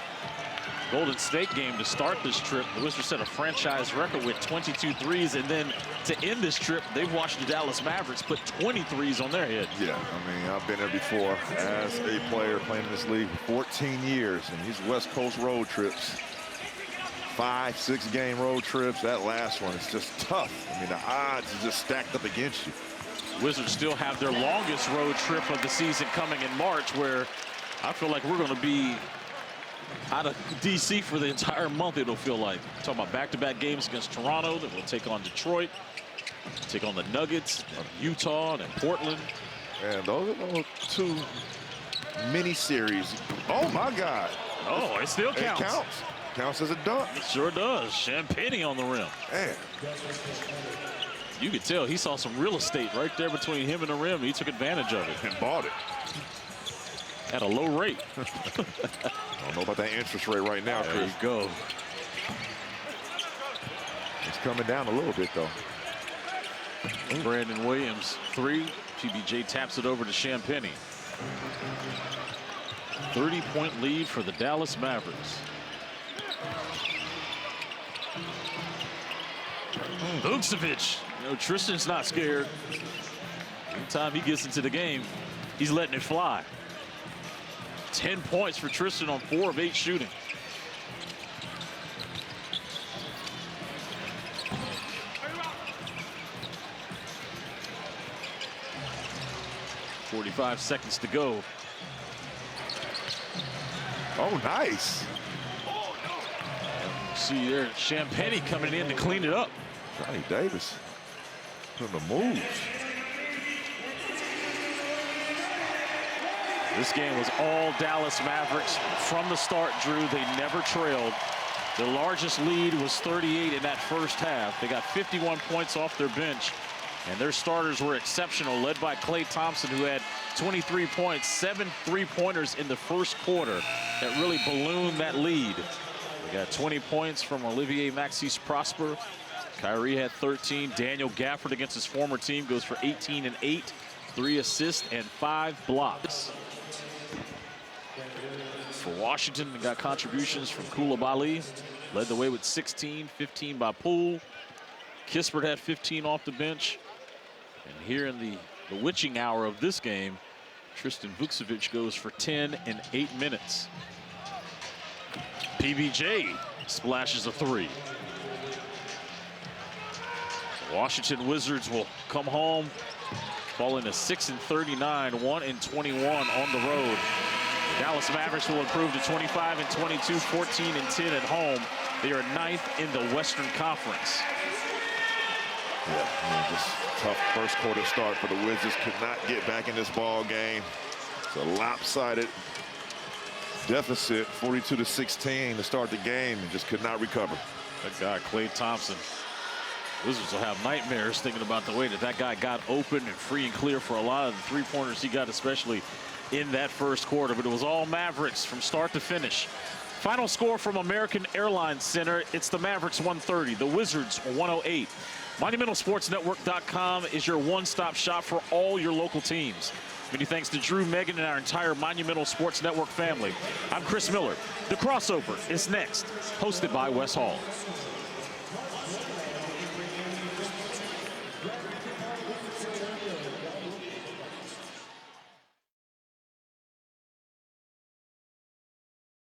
Golden State game to start this trip. The Wizards set a franchise record with 22 threes, and then to end this trip, they've watched the Dallas Mavericks put 20 threes on their head. Yeah, I mean, I've been there before as a player playing in this league for 14 years, and these West Coast road trips, 5-6 game road trips, that last one is just tough. I mean, the odds are just stacked up against you. Wizards still have their longest road trip of the season coming in March, where I feel like we're going to be out of D.C. for the entire month, it'll feel like. Talking about back-to-back games against Toronto, then we'll take on Detroit, take on the Nuggets, Utah, and Portland. And those are those 2 mini series. Oh my God. Oh, it still counts. It counts. Counts as a dunk. It sure does. Champagny on the rim. Man. You could tell he saw some real estate right there between him and the rim. He took advantage of it. And bought it. At a low rate. I don't know about that interest rate right now, There Chris. you go. It's coming down a little bit, though. Brandon Williams, 3. PBJ taps it over to Champagny. 30-point lead for the Dallas Mavericks. Vucevic. You know, Tristan's not scared. Anytime he gets into the game, he's letting it fly. 10 points for Tristan on 4 of 8 shooting. .45 seconds to go. Oh, nice. See there, Champagny coming in to clean it up. Johnny Davis putting the moves. This game was all Dallas Mavericks from the start, Drew. They never trailed. Their largest lead was 38 in that first half. They got 51 points off their bench, and their starters were exceptional, led by Klay Thompson, who had 23 points, 7 3-pointers in the first quarter that really ballooned that lead. We got 20 points from Olivier Maxis Prosper. Kyrie had 13. Daniel Gafford against his former team goes for 18 and 8, 3 assists and 5 blocks. For Washington, they got contributions from Koulibaly, led the way with 16, 15 by Poole. Kispert had 15 off the bench. And here in the witching hour of this game, Tristan Vucevic goes for 10 in 8 minutes. PBJ splashes a 3. Washington Wizards will come home, falling to 6-39, 1-21 on the road. Dallas Mavericks will improve to 25-22, 14-10 at home. They are 9th in the Western Conference. Yeah, I mean, just tough first quarter start for the Wizards. Could not get back in this ball game. It's a lopsided deficit, 42-16 to start the game, and just could not recover. That guy, Klay Thompson. Wizards will have nightmares thinking about the way that guy got open and free and clear for a lot of the 3-pointers he got, especially in that first quarter. But it was all Mavericks from start to finish. Final score from American Airlines Center, it's the Mavericks 130, the Wizards 108. MonumentalSportsNetwork.com is your one-stop shop for all your local teams. Many thanks to Drew, Megan, and our entire Monumental Sports Network family. I'm Chris Miller. The Crossover is next, hosted by Wes Hall.